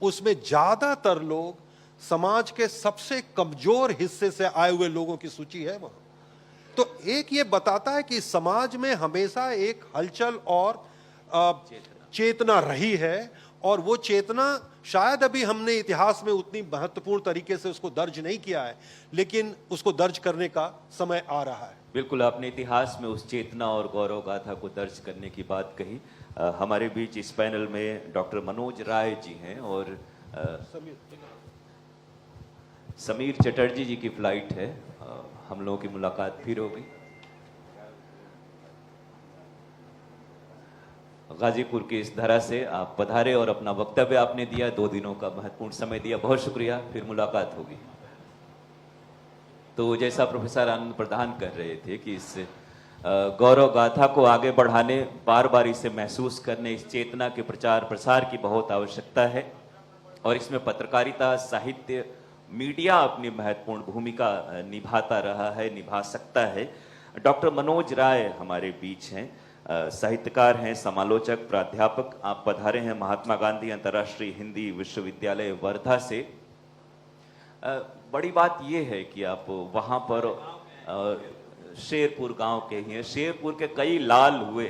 उसमें ज्यादातर लोग समाज के सबसे कमजोर हिस्से से आए हुए लोगों की सूची है वहां। तो एक ये बताता है कि समाज में हमेशा एक हलचल और चेतना रही है, और वो चेतना शायद अभी हमने इतिहास में उतनी महत्वपूर्ण तरीके से उसको दर्ज नहीं किया है, लेकिन उसको दर्ज करने का समय आ रहा है। बिल्कुल, आपने इतिहास में उस चेतना और गौरव गाथा को दर्ज करने की बात कही। हमारे बीच इस पैनल में डॉक्टर मनोज राय जी हैं और समीर चटर्जी जी की फ्लाइट है। हम लोगों की मुलाकात फिर होगी। गाजीपुर की इस धरा से आप पधारे और अपना वक्तव्य आपने दिया, 2 दिनों का महत्वपूर्ण समय दिया, बहुत शुक्रिया। फिर मुलाकात होगी। तो जैसा प्रोफेसर आनंद प्रधान कह रहे थे कि इस गौरव गाथा को आगे बढ़ाने, बार बार इसे महसूस करने, इस चेतना के प्रचार प्रसार की बहुत आवश्यकता है, और इसमें पत्रकारिता, साहित्य, मीडिया अपनी महत्वपूर्ण भूमिका निभाता रहा है, निभा सकता है। डॉक्टर मनोज राय हमारे बीच हैं, साहित्यकार हैं, समालोचक, प्राध्यापक। आप पधारे हैं महात्मा गांधी अंतर्राष्ट्रीय हिंदी विश्वविद्यालय वर्धा से। बड़ी बात यह है कि आप वहाँ पर शेरपुर गांव के ही हैं। शेरपुर के कई लाल हुए,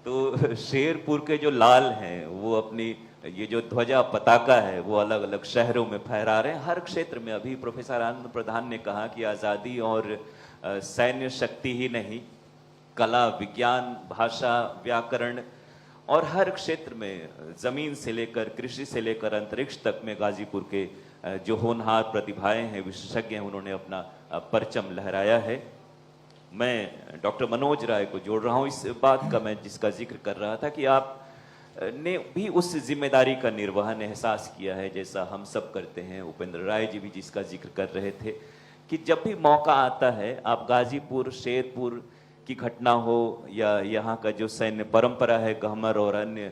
तो शेरपुर के जो लाल हैं वो अपनी ये जो ध्वजा पताका है वो अलग अलग शहरों में फहरा रहे हैं, हर क्षेत्र में। अभी प्रोफेसर आनंद प्रधान ने कहा कि आज़ादी और सैन्य शक्ति ही नहीं, कला, विज्ञान, भाषा, व्याकरण और हर क्षेत्र में, जमीन से लेकर कृषि से लेकर अंतरिक्ष तक में गाजीपुर के जो होनहार प्रतिभाएं हैं, विशेषज्ञ हैं, उन्होंने अपना परचम लहराया है। मैं डॉक्टर मनोज राय को जोड़ रहा हूं इस बात का, मैं जिसका जिक्र कर रहा था कि आप ने भी उस जिम्मेदारी का निर्वहन एहसास किया है जैसा हम सब करते हैं। उपेंद्र राय जी भी जिसका जिक्र कर रहे थे कि जब भी मौका आता है, आप गाजीपुर, शेरपुर की घटना हो या यहाँ का जो सैन्य परंपरा है, गहमर और अन्य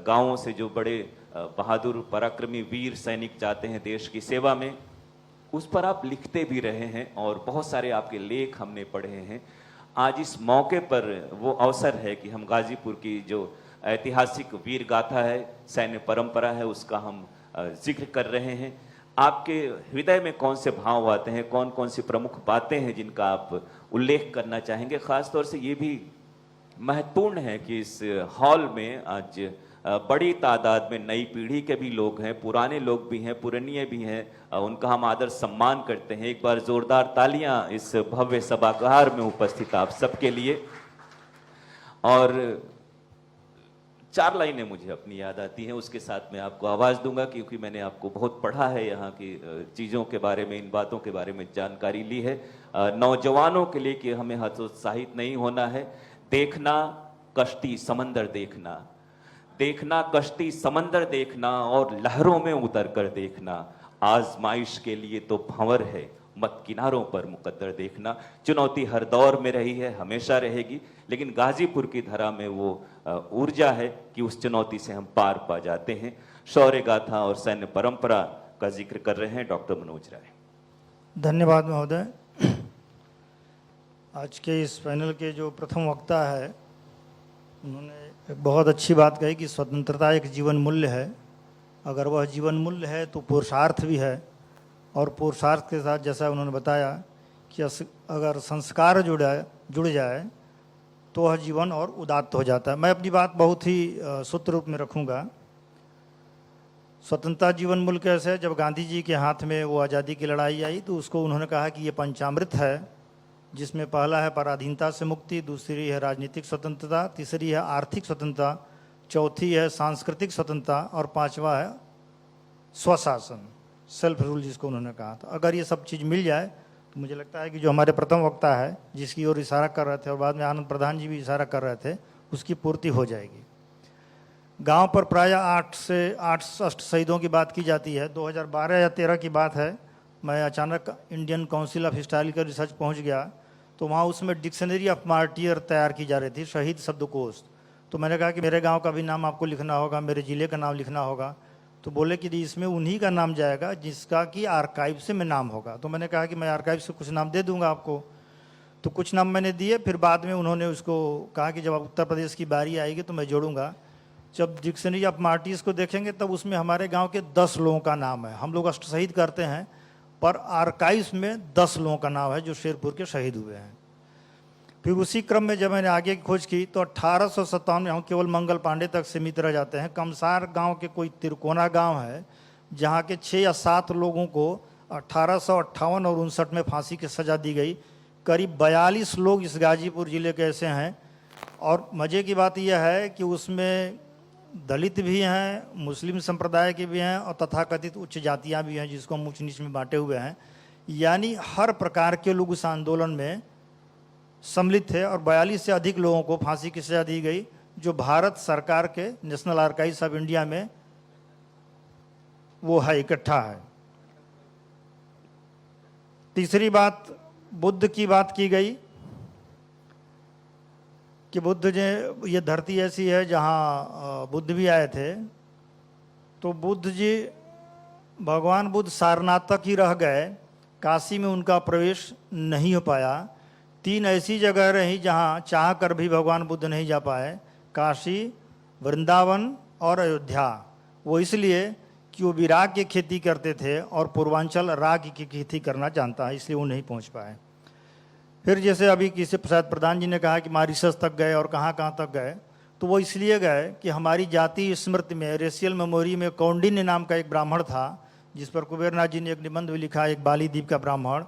गांवों से जो बड़े बहादुर पराक्रमी वीर सैनिक जाते हैं देश की सेवा में, उस पर आप लिखते भी रहे हैं और बहुत सारे आपके लेख हमने पढ़े हैं। आज इस मौके पर वो अवसर है कि हम गाजीपुर की जो ऐतिहासिक वीर गाथा है, सैन्य परंपरा है, उसका हम जिक्र कर रहे हैं। आपके हृदय में कौन से भाव आते हैं, कौन कौन सी प्रमुख बातें हैं जिनका आप उल्लेख करना चाहेंगे? खास तौर से ये भी महत्वपूर्ण है कि इस हॉल में आज बड़ी तादाद में नई पीढ़ी के भी लोग हैं, पुराने लोग भी हैं, पुरानिये भी हैं, उनका हम आदर सम्मान करते हैं। एक बार जोरदार तालियां इस भव्य सभागार में उपस्थित आप सबके लिए। और 4 लाइनें मुझे अपनी याद आती हैं, उसके साथ मैं आपको आवाज़ दूंगा क्योंकि मैंने आपको बहुत पढ़ा है, यहाँ की चीज़ों के बारे में, इन बातों के बारे में जानकारी ली है। नौजवानों के लिए कि हमें हतोत्साहित नहीं होना है। देखना कश्ती समंदर देखना, देखना कश्ती समंदर देखना और लहरों में उतर कर देखना, आजमाइश के लिए तो भंवर है, मत किनारों पर मुकद्दर देखना। चुनौती हर दौर में रही है, हमेशा रहेगी, लेकिन गाजीपुर की धरा में वो ऊर्जा है कि उस चुनौती से हम पार पा जाते हैं। शौर्य गाथा और सैन्य परंपरा का जिक्र कर रहे हैं डॉक्टर मनोज राय। धन्यवाद महोदय। आज के इस पैनल के जो प्रथम वक्ता है उन्होंने एक बहुत अच्छी बात कही कि स्वतंत्रता एक जीवन मूल्य है। अगर वह जीवन मूल्य है तो पुरुषार्थ भी है, और पुरुषार्थ के साथ जैसा उन्होंने बताया कि अगर संस्कार जुड़ जाए तो वह जीवन और उदात्त हो जाता है। मैं अपनी बात बहुत ही सूत्र रूप में रखूँगा। स्वतंत्रता जीवन मूल्य कैसे है? जब गांधी जी के हाथ में वो आज़ादी की लड़ाई आई तो उसको उन्होंने कहा कि ये पंचामृत है, जिसमें पहला है पराधीनता से मुक्ति, दूसरी है राजनीतिक स्वतंत्रता, तीसरी है आर्थिक स्वतंत्रता, चौथी है सांस्कृतिक स्वतंत्रता और पांचवा है स्वशासन, सेल्फ रूल जिसको उन्होंने कहा था। अगर ये सब चीज़ मिल जाए तो मुझे लगता है कि जो हमारे प्रथम वक्ता है जिसकी ओर इशारा कर रहे थे और बाद में आनंद प्रधान जी भी इशारा कर रहे थे, उसकी पूर्ति हो जाएगी। गांव पर प्रायः 8 से 8 शहीदों की बात की जाती है। 2012 या 13 की बात है, मैं अचानक Indian council of historical research पहुंच गया तो वहाँ उसमें डिक्शनरी ऑफ मार्टियर तैयार की जा रही थी, शहीद शब्दकोश। तो मैंने कहा कि मेरे गांव का भी नाम आपको लिखना होगा, मेरे ज़िले का नाम लिखना होगा। तो बोले कि इसमें उन्हीं का नाम जाएगा जिसका कि आर्काइव से में नाम होगा। तो मैंने कहा कि मैं आर्काइव से कुछ नाम दे दूंगा आपको। तो कुछ नाम मैंने दिए, फिर बाद में उन्होंने उसको कहा कि जब उत्तर प्रदेश की बारी आएगी तो मैं जोड़ूंगा। जब डिक्शनरी ऑफ मार्टियर्स को देखेंगे तब उसमें हमारे गांव के 10 लोगों का नाम है। हम लोग अष्ट शहीद करते हैं पर आर्काइव्स में 10 लोगों का नाम है जो शेरपुर के शहीद हुए हैं। फिर उसी क्रम में जब मैंने आगे की खोज की तो 1857 में हम केवल मंगल पांडे तक सीमित रह जाते हैं। कमसार गांव के कोई तिरकोना गांव है जहां के 6 या 7 लोगों को 1858 और 59 में फांसी की सज़ा दी गई। करीब 42 लोग इस गाजीपुर ज़िले के ऐसे हैं। और मज़े की बात यह है कि उसमें दलित भी हैं, मुस्लिम संप्रदाय के भी हैं और तथाकथित उच्च जातियाँ भी हैं जिसको हम ऊंच नीच में बांटे हुए हैं। यानी हर प्रकार के लोग उस आंदोलन में सम्मिलित थे और 42 से अधिक लोगों को फांसी की सजा दी गई, जो भारत सरकार के नेशनल आर्काइव्स ऑफ इंडिया में वो है, इकट्ठा है। तीसरी बात, बुद्ध की बात की गई कि बुद्ध ने, ये धरती ऐसी है जहाँ बुद्ध भी आए थे। तो बुद्ध जी, भगवान बुद्ध सारनाथ तक ही रह गए, काशी में उनका प्रवेश नहीं हो पाया। 3 ऐसी जगह रही जहाँ चाह कर भी भगवान बुद्ध नहीं जा पाए, काशी, वृंदावन और अयोध्या। वो इसलिए कि वो विराग की खेती करते थे और पूर्वांचल राग की खेती करना जानता है, इसलिए वो नहीं पहुँच पाए। फिर जैसे अभी किसी प्रसाद प्रधान जी ने कहा कि मॉरिशस तक गए और कहाँ कहाँ तक गए, तो वो इसलिए गए कि हमारी जातीय स्मृति में, रेशियल मेमोरी में कौंडिन्य नाम का एक ब्राह्मण था जिस पर कुबेरनाथ जी ने एक निबंध भी लिखा, एक बाली द्वीप का ब्राह्मण।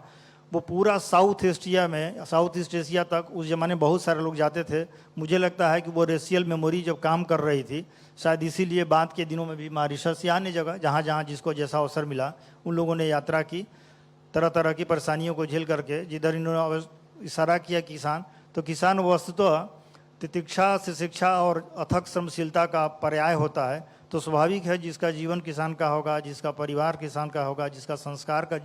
वो पूरा साउथ ईस्ट एशिया तक उस ज़माने में बहुत सारे लोग जाते थे। मुझे लगता है कि वो रेशियल मेमोरी जब काम कर रही थी, शायद इसीलिए बाद के दिनों में भी मॉरिशस या अन्य जगह जहाँ जहाँ जिसको जैसा अवसर मिला उन लोगों ने यात्रा की, तरह तरह की परेशानियों को झेल करके। जिधर इन्होंने इशारा किया किसान, तो किसान वस्तुतः तितिक्षा से शिक्षा और अथक श्रमशीलता का पर्याय होता है। तो स्वाभाविक है जिसका जीवन किसान का होगा, जिसका परिवार किसान का होगा, जिसका संस्कार का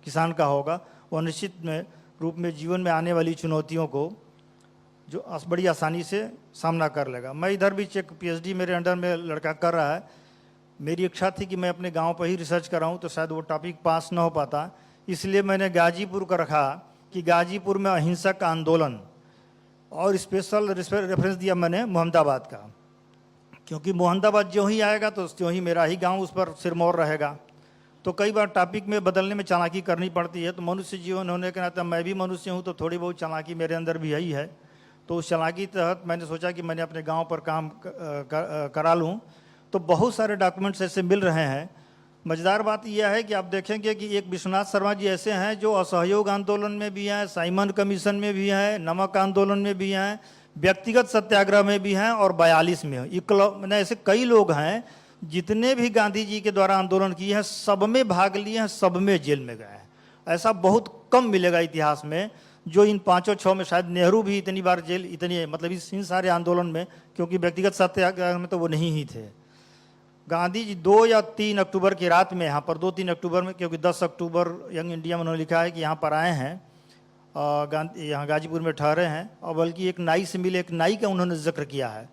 किसान का होगा, वह निश्चित में रूप में जीवन में आने वाली चुनौतियों को जो बड़ी आसानी से सामना कर लेगा। मैं इधर भी एक PhD मेरे अंडर में लड़का कर रहा है। मेरी इच्छा थी कि मैं अपने गांव पर ही रिसर्च कराऊं, तो शायद वो टॉपिक पास ना हो पाता, इसलिए मैंने गाजीपुर का रखा कि गाजीपुर में अहिंसक आंदोलन, और स्पेशल रेफरेंस दिया मैंने मोहम्मदाबाद का, क्योंकि मोहम्मदाबाद जो ही आएगा तो त्यों ही मेरा ही गांव उस पर सिरमौर रहेगा। तो कई बार टॉपिक में बदलने में चालाकी करनी पड़ती है। तो मनुष्य जीवन होने के नाते मैं भी मनुष्य हूँ, तो थोड़ी बहुत चालाकी मेरे अंदर भी है ही है। तो उस चालाकी तहत मैंने सोचा कि मैंने अपने गांव पर काम करा लूँ। तो बहुत सारे डॉक्यूमेंट्स ऐसे मिल रहे हैं। मज़ेदार बात यह है कि आप देखेंगे कि एक विश्वनाथ शर्मा जी ऐसे हैं जो असहयोग आंदोलन में भी हैं, साइमन कमीशन में भी हैं, नमक आंदोलन में भी हैं, व्यक्तिगत सत्याग्रह में भी हैं और 42 में मैंने ऐसे कई लोग हैं जितने भी गांधी जी के द्वारा आंदोलन किए हैं, सब में भाग लिए हैं, सब में जेल में गए हैं। ऐसा बहुत कम मिलेगा इतिहास में जो इन 5-6 में, शायद नेहरू भी इतनी बार जेल, इतनी मतलब इन सारे आंदोलन में, क्योंकि व्यक्तिगत सत्याग्रह में तो वो नहीं ही थे। गांधी जी 2 या 3 अक्टूबर की रात में यहाँ पर, 2-3 अक्टूबर में, क्योंकि 10 अक्टूबर यंग इंडिया में उन्होंने लिखा है कि यहाँ पर आए हैं, यहाँ गाजीपुर में ठहरे हैं। और बल्कि एक नाई से मिले, एक नाई का उन्होंने जिक्र किया है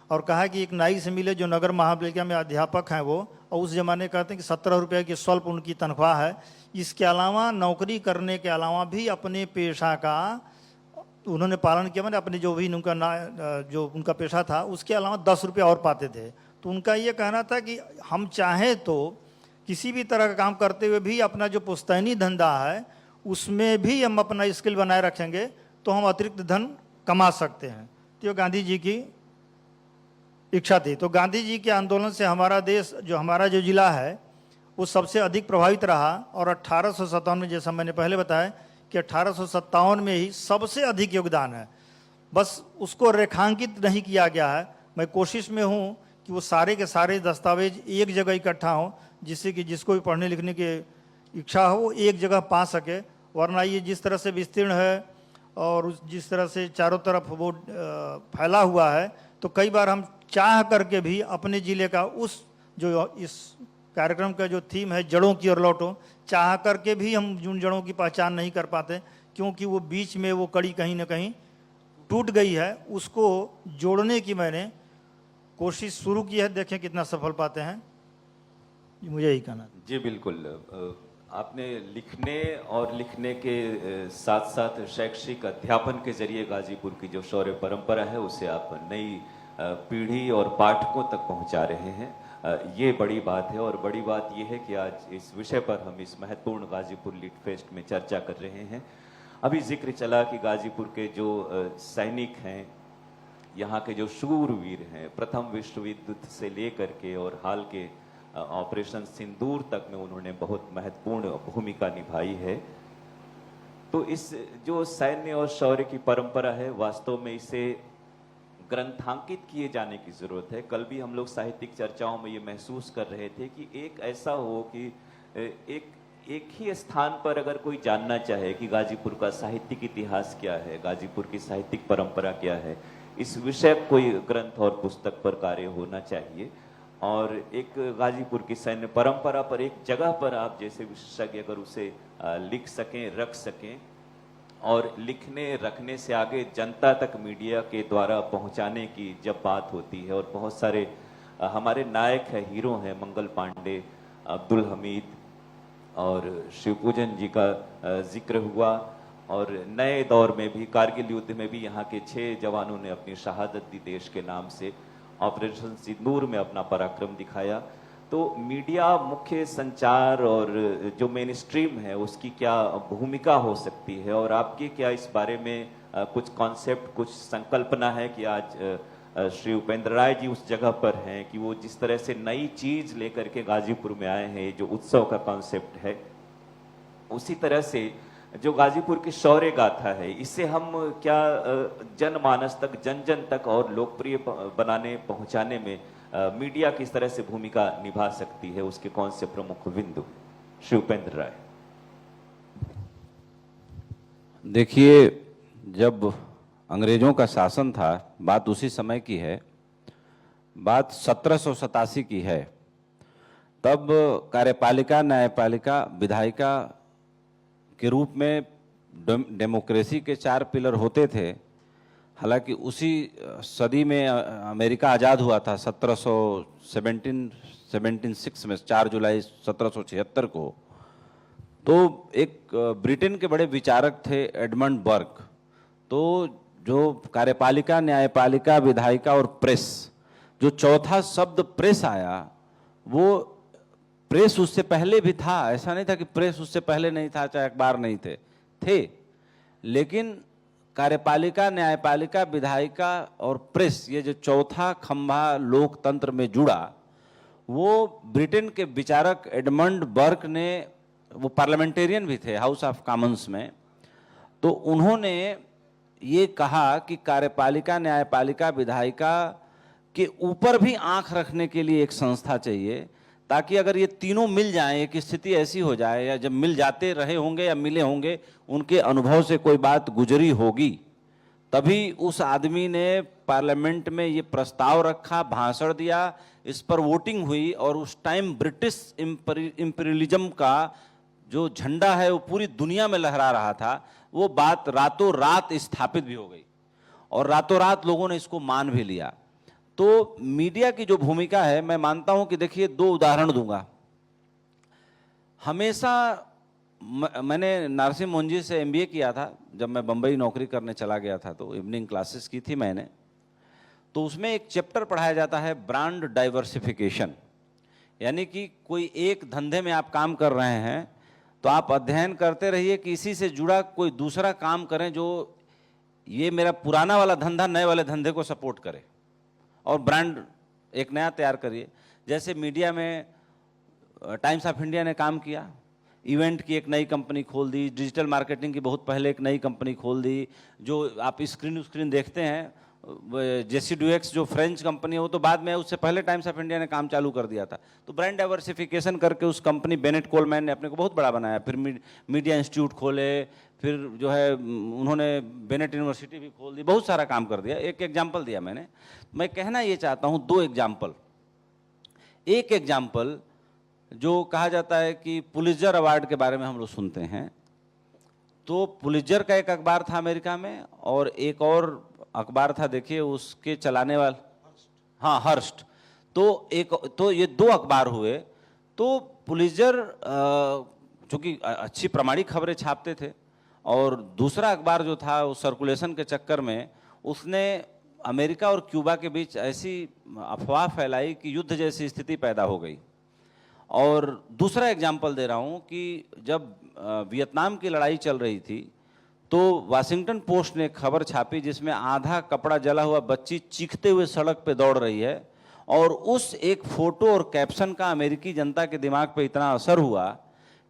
और कहा कि एक नाई से मिले जो नगर महापालिका में अध्यापक हैं वो, और उस ज़माने कहते हैं कि 17 रुपये की स्वल्प उनकी तनख्वाह है। इसके अलावा नौकरी करने के अलावा भी अपने पेशा का उन्होंने पालन किया, मैंने अपने जो भी उनका जो उनका पेशा था उसके अलावा 10 रुपया और पाते थे। तो उनका ये कहना था कि हम चाहें तो किसी भी तरह का काम करते हुए भी अपना जो पुश्तैनी धंधा है उसमें भी हम अपना स्किल बनाए रखेंगे तो हम अतिरिक्त धन कमा सकते हैं। तो ये गांधी जी की इच्छा थी। तो गांधी जी के आंदोलन से हमारा देश, जो हमारा जो जिला है वो सबसे अधिक प्रभावित रहा। और 1857 में, जैसा मैंने पहले बताया कि 1857 में ही सबसे अधिक योगदान है, बस उसको रेखांकित नहीं किया गया है। मैं कोशिश में हूँ कि वो सारे के सारे दस्तावेज एक जगह इकट्ठा हों, जिससे कि जिसको भी पढ़ने लिखने की इच्छा हो वो एक जगह पा सके। वरना ये जिस तरह से विस्तीर्ण है और जिस तरह से चारों तरफ वो फैला हुआ है, तो कई बार हम चाह करके भी अपने ज़िले का उस जो इस कार्यक्रम का जो थीम है जड़ों की ओर लौटो, चाह करके भी हम उन जड़ों की पहचान नहीं कर पाते, क्योंकि वो बीच में वो कड़ी कहीं ना कहीं टूट गई है। उसको जोड़ने की मैंने कोशिश शुरू की है, देखें कितना सफल पाते हैं। मुझे यही कहना। जी बिल्कुल, आपने लिखने और लिखने के साथ साथ शैक्षिक अध्यापन के जरिए गाजीपुर की जो शौर्य परंपरा है उसे आप नई पीढ़ी और पाठकों तक पहुंचा रहे हैं। ये बड़ी बात है। और बड़ी बात ये है कि आज इस विषय पर हम इस महत्वपूर्ण गाजीपुर लीट फेस्ट में चर्चा कर रहे हैं। अभी जिक्र चला कि गाजीपुर के जो सैनिक हैं, यहाँ के जो शूरवीर हैं, प्रथम विश्व युद्ध से लेकर के और हाल के ऑपरेशन सिंदूर तक में उन्होंने बहुत महत्वपूर्ण भूमिका निभाई है। तो इस जो सैन्य और शौर्य की परंपरा है, वास्तव में इसे ग्रंथांकित किए जाने की जरूरत है। कल भी हम लोग साहित्यिक चर्चाओं में ये महसूस कर रहे थे कि एक ऐसा हो कि एक ही स्थान पर अगर कोई जानना चाहे कि गाजीपुर का साहित्यिक इतिहास क्या है, गाजीपुर की साहित्यिक परंपरा क्या है, इस विषय कोई ग्रंथ और पुस्तक पर कार्य होना चाहिए। और एक गाजीपुर की सैन्य परंपरा पर एक जगह पर आप जैसे विशेषज्ञ अगर उसे लिख सकें, रख सकें, और लिखने रखने से आगे जनता तक मीडिया के द्वारा पहुंचाने की जब बात होती है, और बहुत सारे हमारे नायक है, हीरो हैं, मंगल पांडे, अब्दुल हमीद और शिवपूजन जी का जिक्र हुआ, और नए दौर में भी कारगिल युद्ध में भी यहाँ के 6 जवानों ने अपनी शहादत दी देश के नाम से, ऑपरेशन सिंदूर में अपना पराक्रम दिखाया। तो मीडिया, मुख्य संचार और जो मेन स्ट्रीम है उसकी क्या भूमिका हो सकती है, और आपकी क्या इस बारे में कुछ कॉन्सेप्ट, कुछ संकल्पना है कि आज श्री उपेंद्र राय जी उस जगह पर हैं कि वो जिस तरह से नई चीज लेकर के गाजीपुर में आए हैं, जो उत्सव का कॉन्सेप्ट है, उसी तरह से जो गाजीपुर की शौर्य गाथा है, इससे हम क्या जनमानस तक, जन जन तक और लोकप्रिय बनाने, पहुंचाने में मीडिया किस तरह से भूमिका निभा सकती है, उसके कौन से प्रमुख बिंदु? श्री उपेंद्र राय। देखिए, जब अंग्रेजों का शासन था, बात उसी समय की है, बात 1787 की है। तब कार्यपालिका, न्यायपालिका, विधायिका के रूप में डेमोक्रेसी के 4 पिलर होते थे। हालांकि उसी सदी में अमेरिका आज़ाद हुआ था 1776 में, 4 जुलाई 1776 को। तो एक ब्रिटेन के बड़े विचारक थे एडमंड बर्क। तो जो कार्यपालिका, न्यायपालिका, विधायिका और प्रेस, जो चौथा शब्द प्रेस आया, वो प्रेस उससे पहले भी था। ऐसा नहीं था कि प्रेस उससे पहले नहीं था, चाहे अखबार नहीं थे, लेकिन कार्यपालिका, न्यायपालिका, विधायिका और प्रेस, ये जो चौथा खंभा लोकतंत्र में जुड़ा, वो ब्रिटेन के विचारक एडमंड बर्क ने, वो पार्लियामेंटेरियन भी थे हाउस ऑफ कॉमन्स में, तो उन्होंने ये कहा कि कार्यपालिका, न्यायपालिका, विधायिका के ऊपर भी आंख रखने के लिए एक संस्था चाहिए, ताकि अगर ये तीनों मिल जाएं, एक स्थिति ऐसी हो जाए, या जब मिल जाते रहे होंगे या मिले होंगे, उनके अनुभव से कोई बात गुजरी होगी, तभी उस आदमी ने पार्लियामेंट में ये प्रस्ताव रखा, भाषण दिया, इस पर वोटिंग हुई, और उस टाइम ब्रिटिश इंपीरियलिज्म का जो झंडा है वो पूरी दुनिया में लहरा रहा था। वो बात रातों रात स्थापित भी हो गई, और रातों रात लोगों ने इसको मान भी लिया। तो मीडिया की जो भूमिका है, मैं मानता हूं कि देखिए, 2 उदाहरण दूंगा। हमेशा मैंने नारसिम मोंजी से एमबीए किया था। जब मैं बम्बई नौकरी करने चला गया था तो इवनिंग क्लासेस की थी मैंने, तो उसमें एक चैप्टर पढ़ाया जाता है ब्रांड डाइवर्सिफिकेशन। यानी कि कोई एक धंधे में आप काम कर रहे हैं तो आप अध्ययन करते रहिए कि इसी से जुड़ा कोई दूसरा काम करें जो ये मेरा पुराना वाला धंधा नए वाले धंधे को सपोर्ट करे, और ब्रांड एक नया तैयार करिए। जैसे मीडिया में टाइम्स ऑफ इंडिया ने काम किया, इवेंट की एक नई कंपनी खोल दी, डिजिटल मार्केटिंग की बहुत पहले एक नई कंपनी खोल दी। जो आप स्क्रीन देखते हैं जेसी ड्यूएक्स जो फ्रेंच कंपनी है, वो तो बाद में, उससे पहले टाइम्स ऑफ इंडिया ने काम चालू कर दिया था। तो ब्रांड डाइवर्सिफिकेशन करके उस कंपनी बेनेट कोलमैन ने अपने को बहुत बड़ा बनाया। फिर मीडिया इंस्टीट्यूट खोले, फिर जो है उन्होंने बेनेट यूनिवर्सिटी भी खोल दी, बहुत सारा काम कर दिया। एक एग्जाम्पल दिया मैंने। मैं कहना ये चाहता हूँ दो एग्जाम्पल। एक एग्जाम्पल जो कहा जाता है कि पुलित्जर अवार्ड के बारे में हम लोग सुनते हैं, तो पुलित्जर का एक अखबार था अमेरिका में, और एक और अखबार था, देखिए उसके चलाने वाले, हाँ, हर्स्ट। तो ये दो अखबार हुए। तो पुलित्जर चूंकि अच्छी प्रामाणिक खबरें छापते थे, और दूसरा अखबार जो था वो सर्कुलेशन के चक्कर में उसने अमेरिका और क्यूबा के बीच ऐसी अफवाह फैलाई कि युद्ध जैसी स्थिति पैदा हो गई। और दूसरा एग्जाम्पल दे रहा हूँ कि जब वियतनाम की लड़ाई चल रही थी तो वाशिंगटन पोस्ट ने खबर छापी जिसमें आधा कपड़ा जला हुआ बच्ची चीखते हुए सड़क पे दौड़ रही है, और उस एक फोटो और कैप्शन का अमेरिकी जनता के दिमाग पे इतना असर हुआ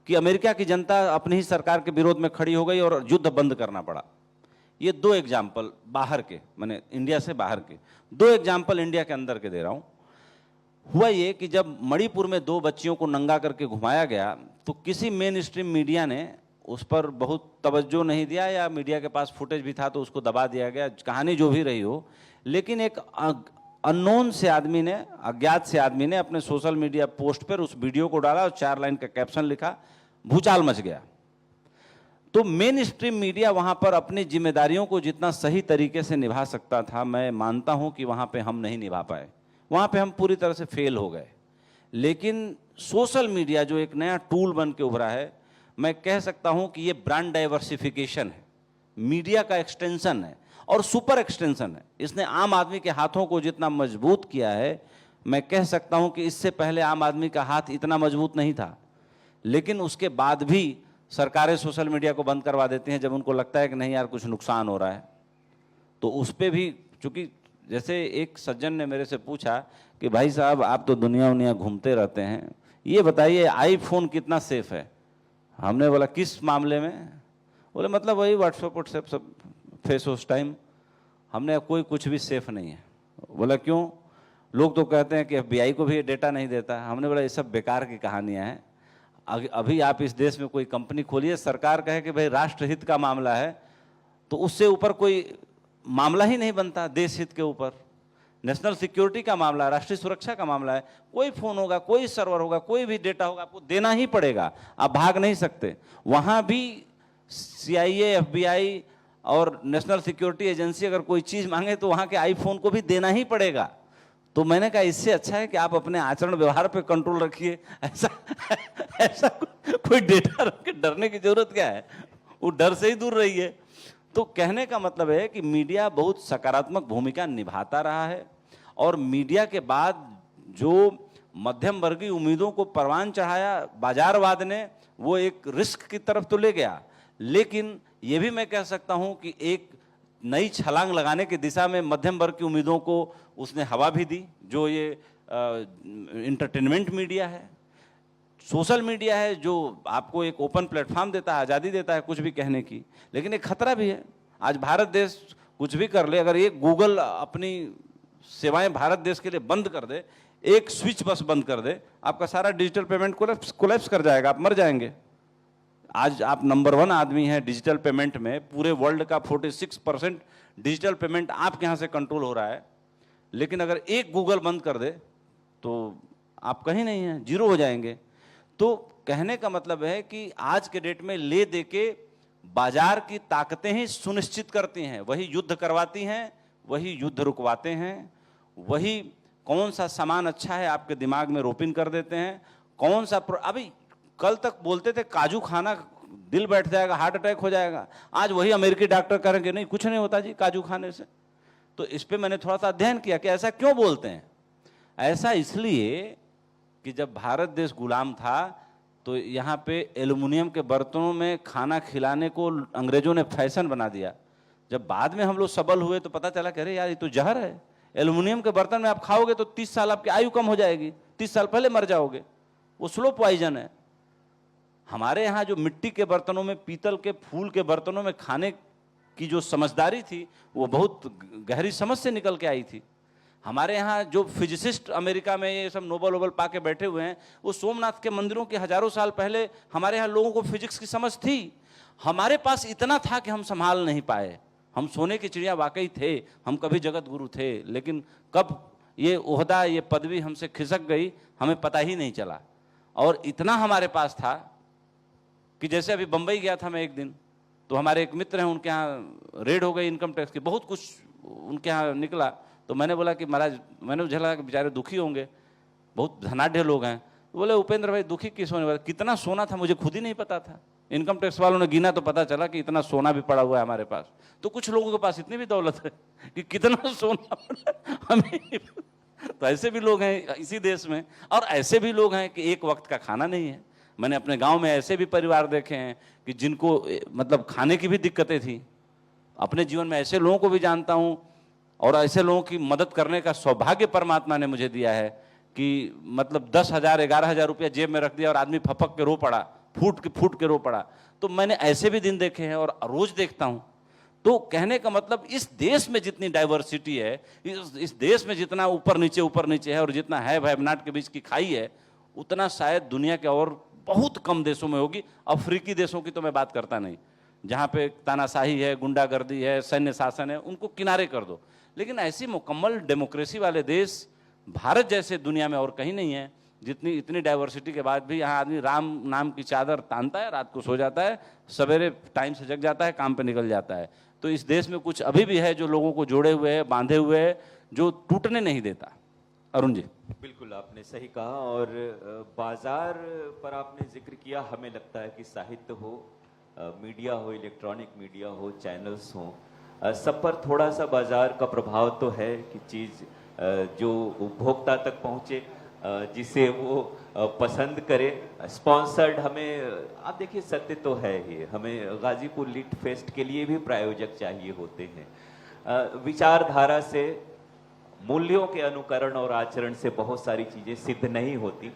कि अमेरिका की जनता अपनी ही सरकार के विरोध में खड़ी हो गई और युद्ध बंद करना पड़ा। ये दो एग्जाम्पल बाहर के, मैंने इंडिया से बाहर के, दो एग्जाम्पल इंडिया के अंदर के दे रहा हूँ। हुआ ये कि जब मणिपुर में दो बच्चियों को नंगा करके घुमाया गया तो किसी मेन स्ट्रीम मीडिया ने उस पर बहुत तवज्जो नहीं दिया, या मीडिया के पास फुटेज भी था तो उसको दबा दिया गया, कहानी जो भी रही हो। लेकिन एक अननोन से आदमी ने, अज्ञात से आदमी ने अपने सोशल मीडिया पोस्ट पर उस वीडियो को डाला और 4 लाइन का कैप्शन लिखा, भूचाल मच गया। तो मेन स्ट्रीम मीडिया वहां पर अपनी जिम्मेदारियों को जितना सही तरीके से निभा सकता था, मैं मानता हूं कि वहां पे हम नहीं निभा पाए, वहां पे हम पूरी तरह से फेल हो गए। लेकिन सोशल मीडिया जो एक नया टूल बन के उभरा है, मैं कह सकता हूं कि ये ब्रांड डाइवर्सिफिकेशन है, मीडिया का एक्सटेंशन है और सुपर एक्सटेंशन है। इसने आम आदमी के हाथों को जितना मजबूत किया है, मैं कह सकता हूं कि इससे पहले आम आदमी का हाथ इतना मजबूत नहीं था। लेकिन उसके बाद भी सरकारें सोशल मीडिया को बंद करवा देती हैं जब उनको लगता है कि नहीं यार कुछ नुकसान हो रहा है। तो उस पर भी, चूंकि जैसे एक सज्जन ने मेरे से पूछा कि भाई साहब आप तो दुनिया घूमते रहते हैं, ये बताइए आईफोन कितना सेफ है। हमने बोला किस मामले में? बोले मतलब वही व्हाट्सएप सब फेस टाइम। हमने कोई कुछ भी सेफ नहीं है। बोला क्यों? लोग तो कहते हैं कि FBI को भी ये डेटा नहीं देता। हमने बोला ये सब बेकार की कहानियां हैं। अभी आप इस देश में कोई कंपनी खोलिए, सरकार कहे कि भाई राष्ट्रहित का मामला है, तो उससे ऊपर कोई मामला ही नहीं बनता। देश हित के ऊपर नेशनल सिक्योरिटी का मामला, राष्ट्रीय सुरक्षा का मामला है, कोई फोन होगा, कोई सर्वर होगा, कोई भी डेटा होगा, आपको देना ही पड़ेगा, आप भाग नहीं सकते। वहां भी CIA, FBI और नेशनल सिक्योरिटी एजेंसी अगर कोई चीज मांगे तो वहां के आईफोन को भी देना ही पड़ेगा। तो मैंने कहा इससे अच्छा है कि आप अपने आचरण व्यवहार पे कंट्रोल रखिए। ऐसा कोई डेटा रख के डरने की जरूरत क्या है? वो डर से ही दूर रहिए। तो कहने का मतलब है कि मीडिया बहुत सकारात्मक भूमिका निभाता रहा है, और मीडिया के बाद जो मध्यम वर्गीय उम्मीदों को परवान चढ़ाया बाजारवाद ने, वो एक रिस्क की तरफ तो ले गया। लेकिन ये भी मैं कह सकता हूं कि एक नई छलांग लगाने की दिशा में मध्यम वर्ग की उम्मीदों को उसने हवा भी दी, जो ये इंटरटेनमेंट मीडिया है, सोशल मीडिया है, जो आपको एक ओपन प्लेटफॉर्म देता है, आज़ादी देता है कुछ भी कहने की। लेकिन एक खतरा भी है। आज भारत देश कुछ भी कर ले, अगर एक गूगल अपनी सेवाएं भारत देश के लिए बंद कर दे, एक स्विच बस बंद कर दे, आपका सारा डिजिटल पेमेंट कोलैप्स कर जाएगा, आप मर जाएंगे। आज आप नंबर 1 आदमी हैं डिजिटल पेमेंट में, पूरे वर्ल्ड का 46% डिजिटल पेमेंट आपके यहाँ से कंट्रोल हो रहा है। लेकिन अगर एक गूगल बंद कर दे तो आप कहीं नहीं हैं, जीरो हो जाएंगे। तो कहने का मतलब है कि आज के डेट में ले दे के बाजार की ताकतें ही सुनिश्चित करती हैं, वही युद्ध करवाती हैं, वही युद्ध रुकवाते हैं, वही कौन सा सामान अच्छा है आपके दिमाग में रोपिन कर देते हैं, कौन सा अभी कल तक बोलते थे काजू खाना दिल बैठ जाएगा, हार्ट अटैक हो जाएगा। आज वही अमेरिकी डॉक्टर करेंगे नहीं कुछ नहीं होता जी काजू खाने से। तो इस पे मैंने थोड़ा सा अध्ययन किया कि ऐसा क्यों बोलते हैं। ऐसा इसलिए कि जब भारत देश गुलाम था तो यहाँ पे एल्युमिनियम के बर्तनों में खाना खिलाने को अंग्रेजों ने फैशन बना दिया। जब बाद में हम लोग सबल हुए तो पता चला कि अरे यार ये तो जहर है, एल्युमिनियम के बर्तन में आप खाओगे तो 30 साल आपकी आयु कम हो जाएगी, 30 साल पहले मर जाओगे, वो स्लो पॉइजन है। हमारे यहाँ जो मिट्टी के बर्तनों में, पीतल के फूल के बर्तनों में खाने की जो समझदारी थी वो बहुत गहरी समझ से निकल के आई थी। हमारे यहाँ जो फिजिसिस्ट अमेरिका में ये सब नोबल वोबल पा के बैठे हुए हैं, वो सोमनाथ के मंदिरों के हजारों साल पहले हमारे यहाँ लोगों को फिजिक्स की समझ थी। हमारे पास इतना था कि हम संभाल नहीं पाए। हम सोने की चिड़िया वाकई थे, हम कभी जगत गुरु थे, लेकिन कब ये ओहदा, ये पदवी हमसे खिसक गई हमें पता ही नहीं चला। और इतना हमारे पास था कि जैसे अभी बंबई गया था मैं एक दिन, तो हमारे एक मित्र हैं, उनके यहाँ रेड हो गई इनकम टैक्स की, बहुत कुछ उनके यहाँ निकला। तो मैंने बोला कि महाराज, मैंने मुझे लगा कि बेचारे दुखी होंगे, बहुत धनाढ़ लोग हैं। तो बोले उपेंद्र भाई दुखी किस होने वाला, कितना सोना था मुझे खुद ही नहीं पता था। इनकम टैक्स वालों ने गिना तो पता चला कि इतना सोना भी पड़ा हुआ है हमारे पास। तो कुछ लोगों के पास इतनी भी दौलत है कि कितना सोना पड़ा हमें। तो ऐसे भी लोग हैं इसी देश में, और ऐसे भी लोग हैं कि एक वक्त का खाना नहीं है। मैंने अपने गांव में ऐसे भी परिवार देखे हैं कि जिनको मतलब खाने की भी दिक्कतें थी। अपने जीवन में ऐसे लोगों को भी जानता हूं, और ऐसे लोगों की मदद करने का सौभाग्य परमात्मा ने मुझे दिया है कि मतलब 10,000 11,000 रुपया जेब में रख दिया और आदमी फपक के रो पड़ा, फूट के रो पड़ा। तो मैंने ऐसे भी दिन देखे हैं और रोज देखता हूं। तो कहने का मतलब इस देश में जितनी डाइवर्सिटी है, इस देश में जितना ऊपर नीचे है, और जितना है हैव-नॉट के बीच की खाई है, उतना शायद दुनिया के और बहुत कम देशों में होगी। अफ्रीकी देशों की तो मैं बात करता नहीं, जहाँ पे तानाशाही है, गुंडागर्दी है, सैन्य शासन है, उनको किनारे कर दो। लेकिन ऐसी मुकम्मल डेमोक्रेसी वाले देश भारत जैसे दुनिया में और कहीं नहीं है, जितनी इतनी डाइवर्सिटी के बाद भी यहाँ आदमी राम नाम की चादर तानता है, रात को सो जाता है, सवेरे टाइम से जग जाता है, काम पे निकल जाता है। तो इस देश में कुछ अभी भी है जो लोगों को जोड़े हुए है, बांधे हुए है, जो टूटने नहीं देता। अरुण जी। बिल्कुल आपने सही कहा। और बाजार पर आपने जिक्र किया, हमें लगता है कि साहित्य हो, मीडिया हो, इलेक्ट्रॉनिक मीडिया हो, चैनल्स हो, सब पर थोड़ा सा बाजार का प्रभाव तो है कि चीज़ जो उपभोक्ता तक पहुँचे, जिसे वो पसंद करे, स्पॉन्सर्ड। हमें आप देखिए सत्य तो है ही, हमें गाजीपुर लिट फेस्ट के लिए भी प्रायोजक चाहिए होते हैं। विचारधारा से, मूल्यों के अनुकरण और आचरण से बहुत सारी चीज़ें सिद्ध नहीं होती।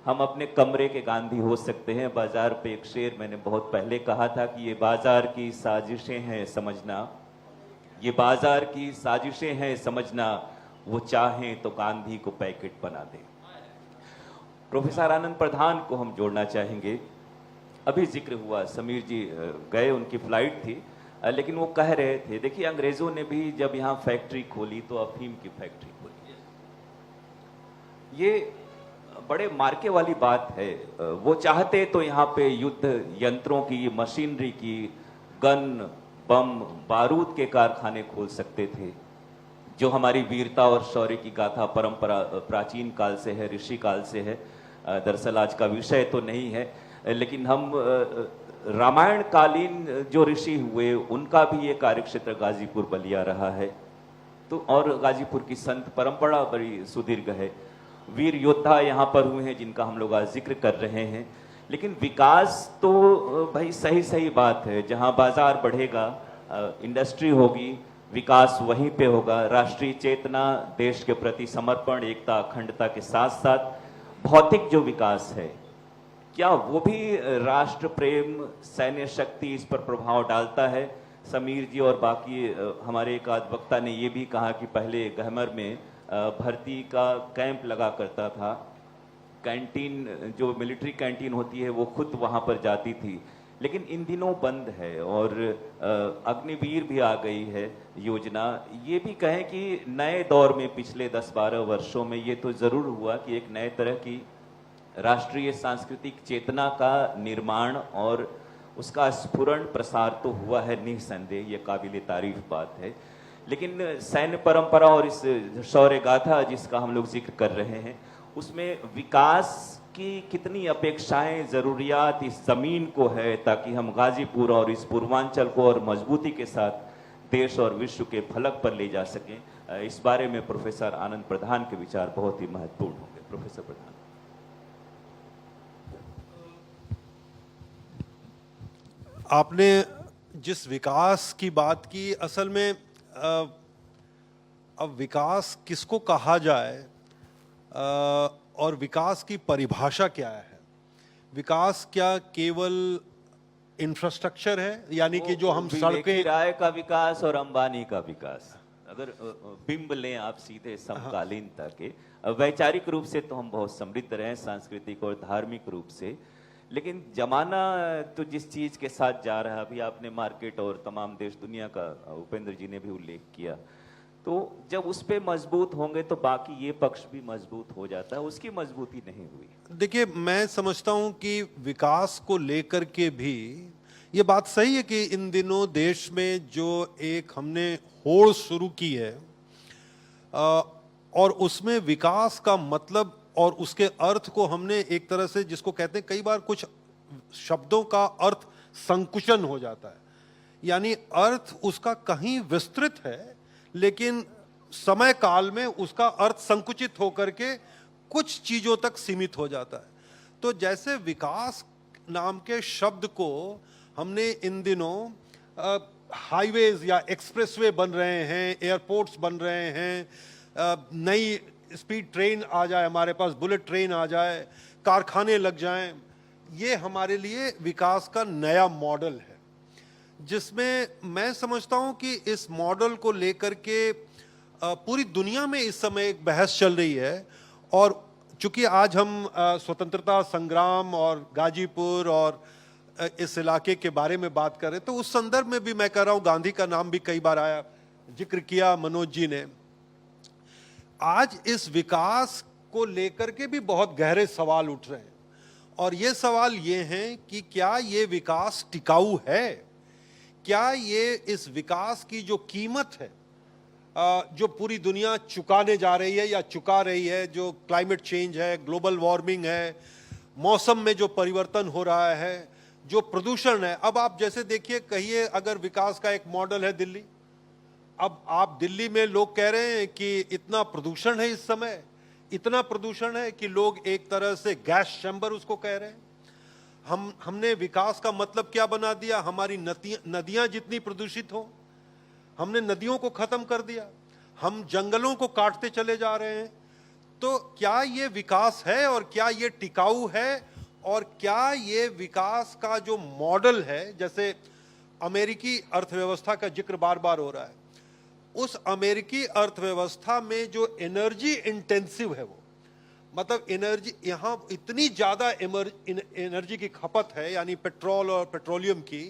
हम अपने कमरे के गांधी हो सकते हैं। बाजार पे एक शेर मैंने बहुत पहले कहा था कि ये बाजार की साजिशें हैं समझना, ये बाजार की साजिशें हैं समझना, वो चाहें तो गांधी को पैकेट बना दें। प्रोफेसर आनंद प्रधान को हम जोड़ना चाहेंगे। अभी जिक्र हुआ, समीर जी गए, उनकी फ्लाइट थी, लेकिन वो कह रहे थे, देखिए अंग्रेजों ने भी जब यहाँ फैक्ट्री खोली तो अफीम की फैक्ट्री खोली। ये बड़े मार्के वाली बात है। वो चाहते तो यहाँ पे युद्ध यंत्रों की, मशीनरी की, गन, बम, बारूद के कारखाने खोल सकते थे। जो हमारी वीरता और शौर्य की गाथा परंपरा प्राचीन काल से है, ऋषि काल से है। दरअसल आज का विषय तो नहीं है, लेकिन हम रामायण कालीन जो ऋषि हुए उनका भी ये कार्यक्षेत्र गाजीपुर बलिया रहा है। तो और गाजीपुर की संत परंपरा बड़ी सुदीर्घ है। वीर योद्धा यहाँ पर हुए हैं जिनका हम लोग आज जिक्र कर रहे हैं। लेकिन विकास तो भाई सही सही बात है, जहाँ बाजार बढ़ेगा, इंडस्ट्री होगी, विकास वहीं पे होगा। राष्ट्रीय चेतना, देश के प्रति समर्पण, एकता अखंडता के साथ साथ भौतिक जो विकास है, क्या वो भी राष्ट्र प्रेम, सैन्य शक्ति इस पर प्रभाव डालता है? समीर जी और बाकी हमारे एक आध वक्ता ने ये भी कहा कि पहले गहमर में भर्ती का कैंप लगा करता था। कैंटीन, जो मिलिट्री कैंटीन होती है, वो खुद वहाँ पर जाती थी, लेकिन इन दिनों बंद है। और अग्निवीर भी आ गई है योजना। ये भी कहें कि नए दौर में पिछले 10-12 वर्षों में ये तो ज़रूर हुआ कि एक नए तरह की राष्ट्रीय सांस्कृतिक चेतना का निर्माण और उसका स्फुरण प्रसार तो हुआ है, निसंदेह ये काबिल तारीफ बात है। लेकिन सैन्य परंपरा और इस शौर्य गाथा जिसका हम लोग जिक्र कर रहे हैं, उसमें विकास कि कितनी अपेक्षाएं, ज़रूरियात इस ज़मीन को है ताकि हम गाज़ीपुर और इस पूर्वांचल को और मजबूती के साथ देश और विश्व के फलक पर ले जा सकें। इस बारे में प्रोफेसर आनंद प्रधान के विचार बहुत ही महत्वपूर्ण होंगे। प्रोफेसर प्रधान। आपने जिस विकास की बात की, असल में अब विकास किसको कहा जाए और विकास की परिभाषा क्या है? विकास क्या केवल इंफ्रास्ट्रक्चर है, यानी कि जो हम सड़कें, राय का विकास और अंबानी का विकास, अगर बिंब लें आप सीधे समकालीनता के, वैचारिक रूप से तो हम बहुत समृद्ध रहे, सांस्कृतिक और धार्मिक रूप से, लेकिन जमाना तो जिस चीज के साथ जा रहा है, अभी आपने मार्केट और तमाम देश दुनिया का उपेंद्र जी ने भी उल्लेख किया, तो जब उस पे मजबूत होंगे तो बाकी ये पक्ष भी मजबूत हो जाता है, उसकी मजबूती नहीं हुई। देखिए, मैं समझता हूं कि विकास को लेकर के भी ये बात सही है कि इन दिनों देश में जो एक हमने होड़ शुरू की है और उसमें विकास का मतलब और उसके अर्थ को हमने एक तरह से, जिसको कहते हैं कई बार कुछ शब्दों का अर्थ संकुचन हो जाता है, यानी अर्थ उसका कहीं विस्तृत है लेकिन समय काल में उसका अर्थ संकुचित होकर के कुछ चीजों तक सीमित हो जाता है। तो जैसे विकास नाम के शब्द को हमने इन दिनों हाईवेज या एक्सप्रेसवे बन रहे हैं, एयरपोर्ट्स बन रहे हैं, नई स्पीड ट्रेन आ जाए हमारे पास, बुलेट ट्रेन आ जाए, कारखाने लग जाएं, ये हमारे लिए विकास का नया मॉडल है, जिसमें मैं समझता हूं कि इस मॉडल को लेकर के पूरी दुनिया में इस समय एक बहस चल रही है। और चूंकि आज हम स्वतंत्रता संग्राम और गाजीपुर और इस इलाके के बारे में बात कर रहे हैं, तो उस संदर्भ में भी मैं कह रहा हूं, गांधी का नाम भी कई बार आया, जिक्र किया मनोज जी ने। आज इस विकास को लेकर के भी बहुत गहरे सवाल उठ रहे हैं, और ये सवाल ये हैं कि क्या ये विकास टिकाऊ है? क्या ये इस विकास की जो कीमत है, जो पूरी दुनिया चुकाने जा रही है या चुका रही है, जो क्लाइमेट चेंज है, ग्लोबल वार्मिंग है, मौसम में जो परिवर्तन हो रहा है, जो प्रदूषण है। अब आप जैसे देखिए, कहिए अगर विकास का एक मॉडल है दिल्ली, अब आप दिल्ली में लोग कह रहे हैं कि इतना प्रदूषण है, इस समय इतना प्रदूषण है कि लोग एक तरह से गैस चैम्बर उसको कह रहे हैं। हमने विकास का मतलब क्या बना दिया? हमारी नदियां जितनी प्रदूषित हो, हमने नदियों को खत्म कर दिया, हम जंगलों को काटते चले जा रहे हैं। तो क्या ये विकास है और क्या ये टिकाऊ है? और क्या ये विकास का जो मॉडल है, जैसे अमेरिकी अर्थव्यवस्था का जिक्र बार बार हो रहा है, उस अमेरिकी अर्थव्यवस्था में जो एनर्जी इंटेंसिव है, वो मतलब एनर्जी, यहाँ इतनी ज़्यादा एनर्जी की खपत है, यानी पेट्रोल और पेट्रोलियम की,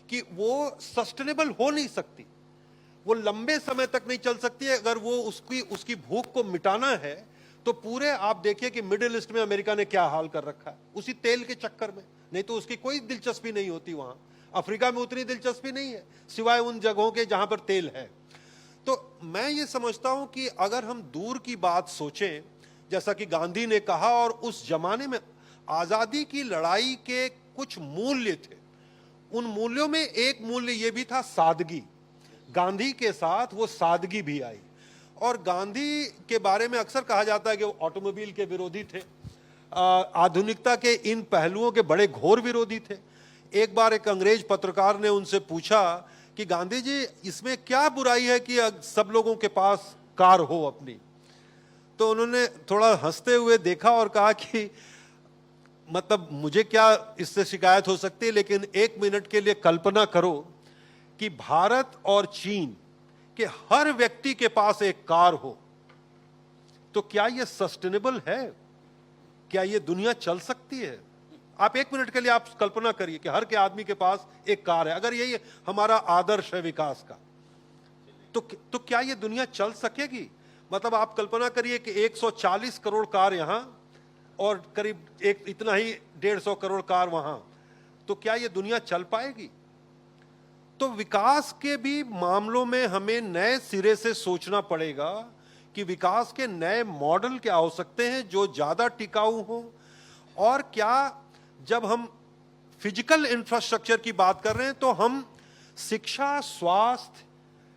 कि वो सस्टेनेबल हो नहीं सकती, वो लंबे समय तक नहीं चल सकती है। अगर वो उसकी भूख को मिटाना है तो पूरे आप देखिए कि मिडिल ईस्ट में अमेरिका ने क्या हाल कर रखा है, उसी तेल के चक्कर में, नहीं तो उसकी कोई दिलचस्पी नहीं होती वहाँ। अफ्रीका में उतनी दिलचस्पी नहीं है, सिवाय उन जगहों के जहाँ पर तेल है। तो मैं ये समझता हूँ कि अगर हम दूर की बात सोचें, जैसा कि गांधी ने कहा, और उस जमाने में आज़ादी की लड़ाई के कुछ मूल्य थे, उन मूल्यों में एक मूल्य ये भी था, सादगी। गांधी के साथ वो सादगी भी आई। और गांधी के बारे में अक्सर कहा जाता है कि वो ऑटोमोबाइल के विरोधी थे, आधुनिकता के इन पहलुओं के बड़े घोर विरोधी थे। एक बार एक अंग्रेज पत्रकार ने उनसे पूछा कि गांधी जी, इसमें क्या बुराई है कि सब लोगों के पास कार हो अपनी? तो उन्होंने थोड़ा हंसते हुए देखा और कहा कि मतलब मुझे क्या इससे शिकायत हो सकती है, लेकिन एक मिनट के लिए कल्पना करो कि भारत और चीन के हर व्यक्ति के पास एक कार हो, तो क्या यह सस्टेनेबल है? क्या यह दुनिया चल सकती है? आप एक मिनट के लिए आप कल्पना करिए कि हर के आदमी के पास एक कार है। अगर यही हमारा आदर्श है विकास का, तो क्या यह दुनिया चल सकेगी? मतलब आप कल्पना करिए कि 140 करोड़ कार यहां और करीब एक इतना ही 150 करोड़ कार वहां, तो क्या यह दुनिया चल पाएगी? तो विकास के भी मामलों में हमें नए सिरे से सोचना पड़ेगा कि विकास के नए मॉडल क्या हो सकते हैं जो ज्यादा टिकाऊ हो और क्या जब हम फिजिकल इंफ्रास्ट्रक्चर की बात कर रहे हैं तो हम शिक्षा, स्वास्थ्य,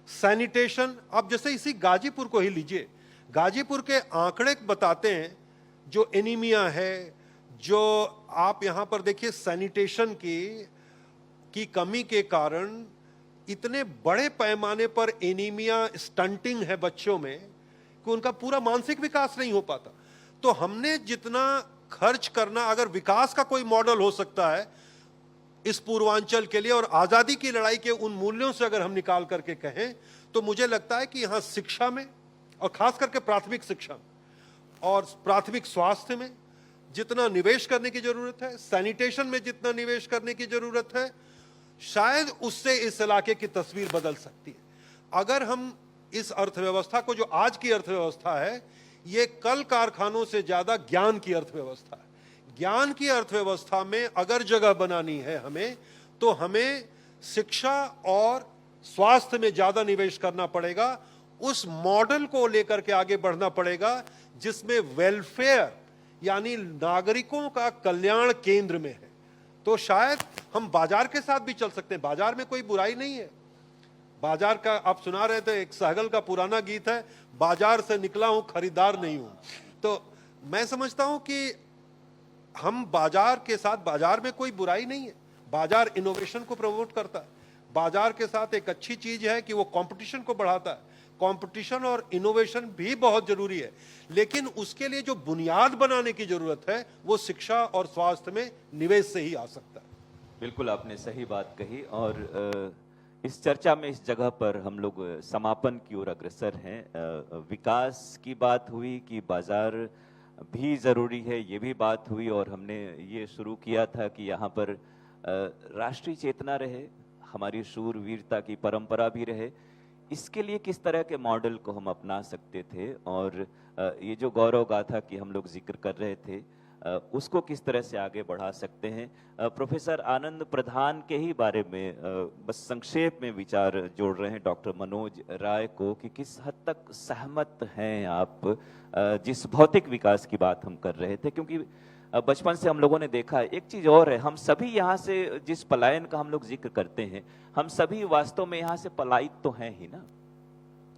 सैनिटेशन, अब जैसे इसी गाजीपुर को ही लीजिए, गाजीपुर के आंकड़े बताते हैं जो एनीमिया है, जो आप यहां पर देखिए सैनिटेशन की कमी के कारण इतने बड़े पैमाने पर एनीमिया, स्टंटिंग है बच्चों में कि उनका पूरा मानसिक विकास नहीं हो पाता। तो हमने जितना खर्च करना, अगर विकास का कोई मॉडल हो सकता है इस पूर्वांचल के लिए और आजादी की लड़ाई के उन मूल्यों से अगर हम निकाल करके कहें, तो मुझे लगता है कि यहां शिक्षा में और खास करके प्राथमिक शिक्षा में और प्राथमिक स्वास्थ्य में जितना निवेश करने की जरूरत है, सैनिटेशन में जितना निवेश करने की जरूरत है, शायद उससे इस इलाके की तस्वीर बदल सकती है। अगर हम इस अर्थव्यवस्था को, जो आज की अर्थव्यवस्था है, ये कल कारखानों से ज्यादा ज्ञान की अर्थव्यवस्था है। ज्ञान की अर्थव्यवस्था में अगर जगह बनानी है हमें, तो हमें शिक्षा और स्वास्थ्य में ज्यादा निवेश करना पड़ेगा। उस मॉडल को लेकर के आगे बढ़ना पड़ेगा जिसमें वेलफेयर यानी नागरिकों का कल्याण केंद्र में है। तो शायद हम बाजार के साथ भी चल सकते हैं, बाजार में कोई बुराई नहीं है। बाजार का आप सुना रहे थे, एक सहगल का पुराना गीत है, बाजार से निकला हूं खरीदार नहीं हूं। तो मैं समझता हूं कि हम बाजार के साथ, बाजार में कोई बुराई नहीं है, बाजार इनोवेशन को प्रमोट करता है। बाजार के साथ एक अच्छी चीज है कि वो कंपटीशन को बढ़ाता है। कंपटीशन और इनोवेशन भी बहुत जरूरी है, लेकिन उसके लिए जो बुनियाद बनाने की जरूरत है वो शिक्षा और स्वास्थ्य में निवेश से ही आ सकता है। बिल्कुल आपने सही बात कही। और इस चर्चा में इस जगह पर हम लोग समापन की ओर अग्रसर हैं। विकास की बात हुई कि बाजार भी ज़रूरी है, ये भी बात हुई, और हमने ये शुरू किया था कि यहाँ पर राष्ट्रीय चेतना रहे, हमारी शूरवीरता की परंपरा भी रहे। इसके लिए किस तरह के मॉडल को हम अपना सकते थे, और ये जो गौरव गाथा की हम लोग जिक्र कर रहे थे, उसको किस तरह से आगे बढ़ा सकते हैं। प्रोफेसर आनंद प्रधान के ही बारे में बस संक्षेप में विचार जोड़ रहे हैं डॉक्टर मनोज राय को कि किस हद तक सहमत हैं आप जिस भौतिक विकास की बात हम कर रहे थे, क्योंकि बचपन से हम लोगों ने देखा है। एक चीज और है, हम सभी यहाँ से जिस पलायन का हम लोग जिक्र करते हैं, हम सभी वास्तव में यहाँ से पलायित तो हैं ही ना।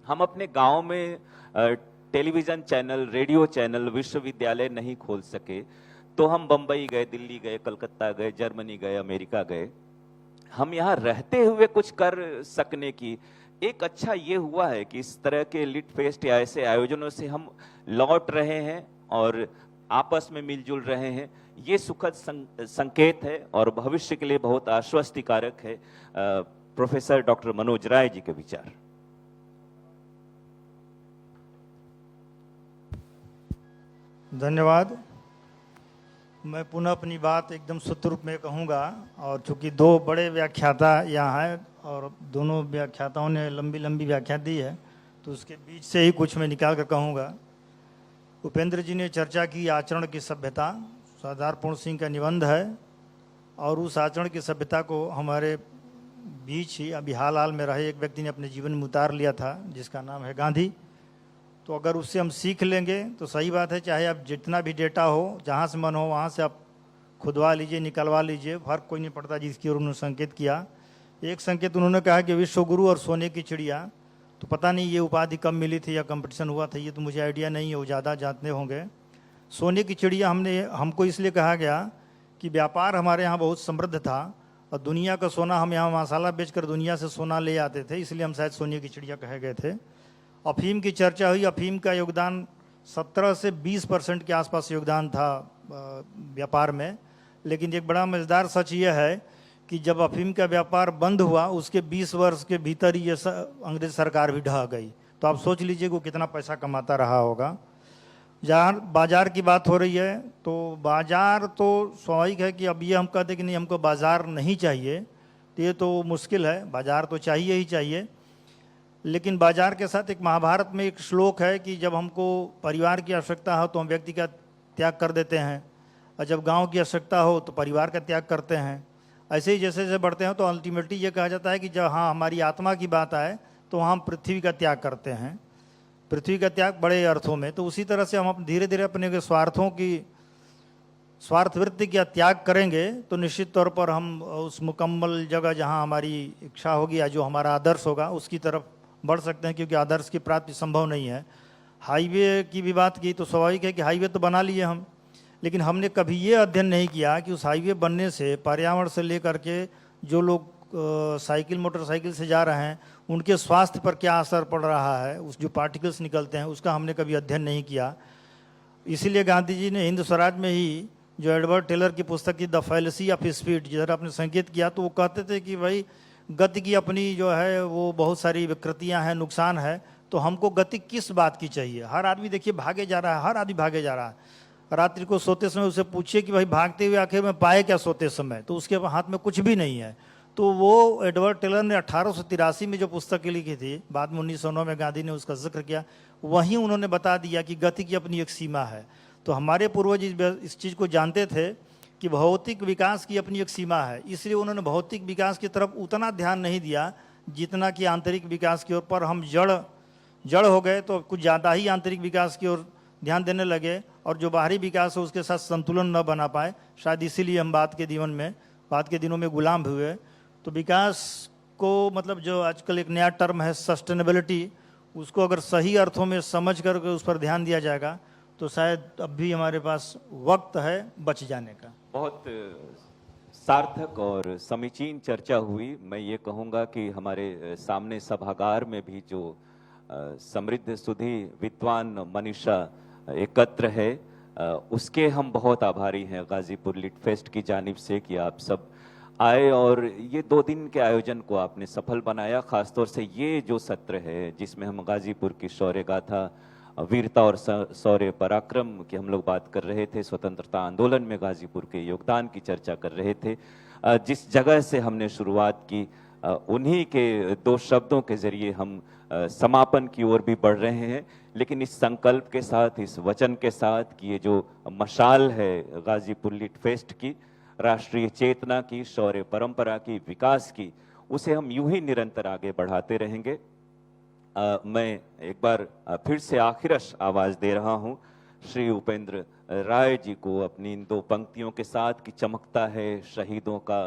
हम अपने गांव में टेलीविजन चैनल, रेडियो चैनल, विश्वविद्यालय नहीं खोल सके, तो हम बंबई गए, दिल्ली गए, कलकत्ता गए, जर्मनी गए, अमेरिका गए। हम यहाँ रहते हुए कुछ कर सकने की एक अच्छा ये हुआ है कि इस तरह के लिट फेस्ट या ऐसे आयोजनों से हम लौट रहे हैं और आपस में मिलजुल रहे हैं। ये सुखद संकेत है और भविष्य के लिए बहुत आश्वस्तिकारक है। प्रोफेसर डॉक्टर मनोज राय जी के विचार। धन्यवाद। मैं पुनः अपनी बात एकदम सूत्र में कहूँगा, और चूंकि दो बड़े व्याख्याता यहाँ हैं और दोनों व्याख्याताओं ने लंबी लंबी व्याख्या दी है, तो उसके बीच से ही कुछ मैं निकाल कर कहूँगा। उपेंद्र जी ने चर्चा की आचरण की सभ्यता, सरदार पूर्ण सिंह का निबंध है, और उस आचरण की सभ्यता को हमारे बीच ही अभी हाल हाल में रहे एक व्यक्ति ने अपने जीवन में उतार लिया था, जिसका नाम है गांधी। तो अगर उससे हम सीख लेंगे तो सही बात है, चाहे आप जितना भी डेटा हो, जहाँ से मन हो वहाँ से आप खुदवा लीजिए, निकलवा लीजिए, फर्क कोई नहीं पड़ता जिसकी ओर उन्होंने संकेत किया। एक संकेत उन्होंने कहा कि विश्व गुरु और सोने की चिड़िया, तो पता नहीं ये उपाधि कब मिली थी या कंपटीशन हुआ था, ये तो मुझे आइडिया नहीं है, वो ज़्यादा जानते होंगे। सोने की चिड़िया हमको इसलिए कहा गया कि व्यापार हमारे यहाँ बहुत समृद्ध था और दुनिया का सोना हम यहाँ मसाला बेचकर दुनिया से सोना ले आते थे, इसलिए हम शायद सोने की चिड़िया कहे गए थे। अफीम की चर्चा हुई, अफीम का योगदान 17 से 20% के आसपास योगदान था व्यापार में, लेकिन एक बड़ा मज़ेदार सच यह है कि जब अफीम का व्यापार बंद हुआ उसके 20 वर्ष के भीतर ही ये अंग्रेज सरकार भी ढह गई। तो आप सोच लीजिए वो कितना पैसा कमाता रहा होगा। जहाँ बाजार की बात हो रही है, तो बाजार तो स्वाभाविक है कि अब ये हम कहते कि नहीं हमको बाजार नहीं चाहिए, तो ये तो मुश्किल है, बाजार तो चाहिए ही चाहिए। लेकिन बाजार के साथ एक महाभारत में एक श्लोक है कि जब हमको परिवार की आवश्यकता हो तो हम व्यक्ति का त्याग कर देते हैं, और जब गांव की आवश्यकता हो तो परिवार का त्याग करते हैं। ऐसे ही जैसे जैसे बढ़ते हैं तो अल्टीमेटली ये कहा जाता है कि जब हाँ हमारी आत्मा की बात आए तो हम पृथ्वी का त्याग करते हैं, पृथ्वी का त्याग बड़े अर्थों में। तो उसी तरह से हम धीरे धीरे अपने स्वार्थों की स्वार्थवृत्ति का त्याग करेंगे तो निश्चित तौर पर हम उस मुकम्मल जगह जहां हमारी इच्छा होगी या जो हमारा आदर्श होगा उसकी तरफ बढ़ सकते हैं, क्योंकि आदर्श की प्राप्ति संभव नहीं है। हाईवे की भी बात की तो स्वाभाविक है कि हाईवे तो बना लिए हम, लेकिन हमने कभी ये अध्ययन नहीं किया कि उस हाईवे बनने से पर्यावरण से लेकर के जो लोग साइकिल मोटरसाइकिल से जा रहे हैं उनके स्वास्थ्य पर क्या असर पड़ रहा है, उस जो पार्टिकल्स निकलते हैं उसका हमने कभी अध्ययन नहीं किया। इसीलिए गांधी जी ने हिंद स्वराज में ही जो एडवर्ड टेलर की पुस्तक थी द फैलेसी ऑफ स्पीड, जिधर आपने संकेत किया, तो वो कहते थे कि भाई गति की अपनी जो है वो बहुत सारी विकृतियां हैं, नुकसान है, तो हमको गति किस बात की चाहिए। हर आदमी देखिए भागे जा रहा है, हर आदमी भागे जा रहा है। रात्रि को सोते समय उसे पूछिए कि भाई भागते हुए आखिर में पाए क्या सोते समय, तो उसके हाथ में कुछ भी नहीं है। तो वो एडवर्ड टेलर ने 1883 में जो पुस्तक लिखी थी, बाद में 1909 में गांधी ने उसका जिक्र किया, वहीं उन्होंने बता दिया कि गति की अपनी एक सीमा है। तो हमारे पूर्वज इस चीज़ को जानते थे कि भौतिक विकास की अपनी एक सीमा है, इसलिए उन्होंने भौतिक विकास की तरफ उतना ध्यान नहीं दिया जितना कि आंतरिक विकास की ओर। पर हम जड़ हो गए तो कुछ ज़्यादा ही आंतरिक विकास की ओर ध्यान देने लगे, और जो बाहरी विकास है उसके साथ संतुलन न बना पाए। शायद इसीलिए हम बाद के दिनों में गुलाम हुए। तो विकास को मतलब जो आजकल एक नया टर्म है सस्टेनेबिलिटी, उसको अगर सही अर्थों में समझ करके उस पर ध्यान दिया जाएगा तो शायद अब भी हमारे पास वक्त है बच जाने का। बहुत सार्थक और समीचीन चर्चा हुई। मैं ये कहूँगा कि हमारे सामने सभागार में भी जो समृद्ध सुधी विद्वान मनीषा एकत्र है, उसके हम बहुत आभारी हैं गाजीपुर लिट फेस्ट की जानिब से कि आप सब आए और ये 2 दिन के आयोजन को आपने सफल बनाया। खासतौर से ये जो सत्र है जिसमें हम गाजीपुर की शौर्य गाथा, वीरता और शौर्य पराक्रम की हम लोग बात कर रहे थे, स्वतंत्रता आंदोलन में गाजीपुर के योगदान की चर्चा कर रहे थे। जिस जगह से हमने शुरुआत की उन्हीं के 2 शब्दों के जरिए हम समापन की ओर भी बढ़ रहे हैं, लेकिन इस संकल्प के साथ, इस वचन के साथ कि ये जो मशाल है गाजीपुर लिट फेस्ट की, राष्ट्रीय चेतना की, शौर्य परंपरा की, विकास की, उसे हम यूं ही निरंतर आगे बढ़ाते रहेंगे। मैं एक बार फिर से आखिरश आवाज दे रहा हूं श्री उपेंद्र राय जी को अपनी इन 2 पंक्तियों के साथ कि चमकता है शहीदों का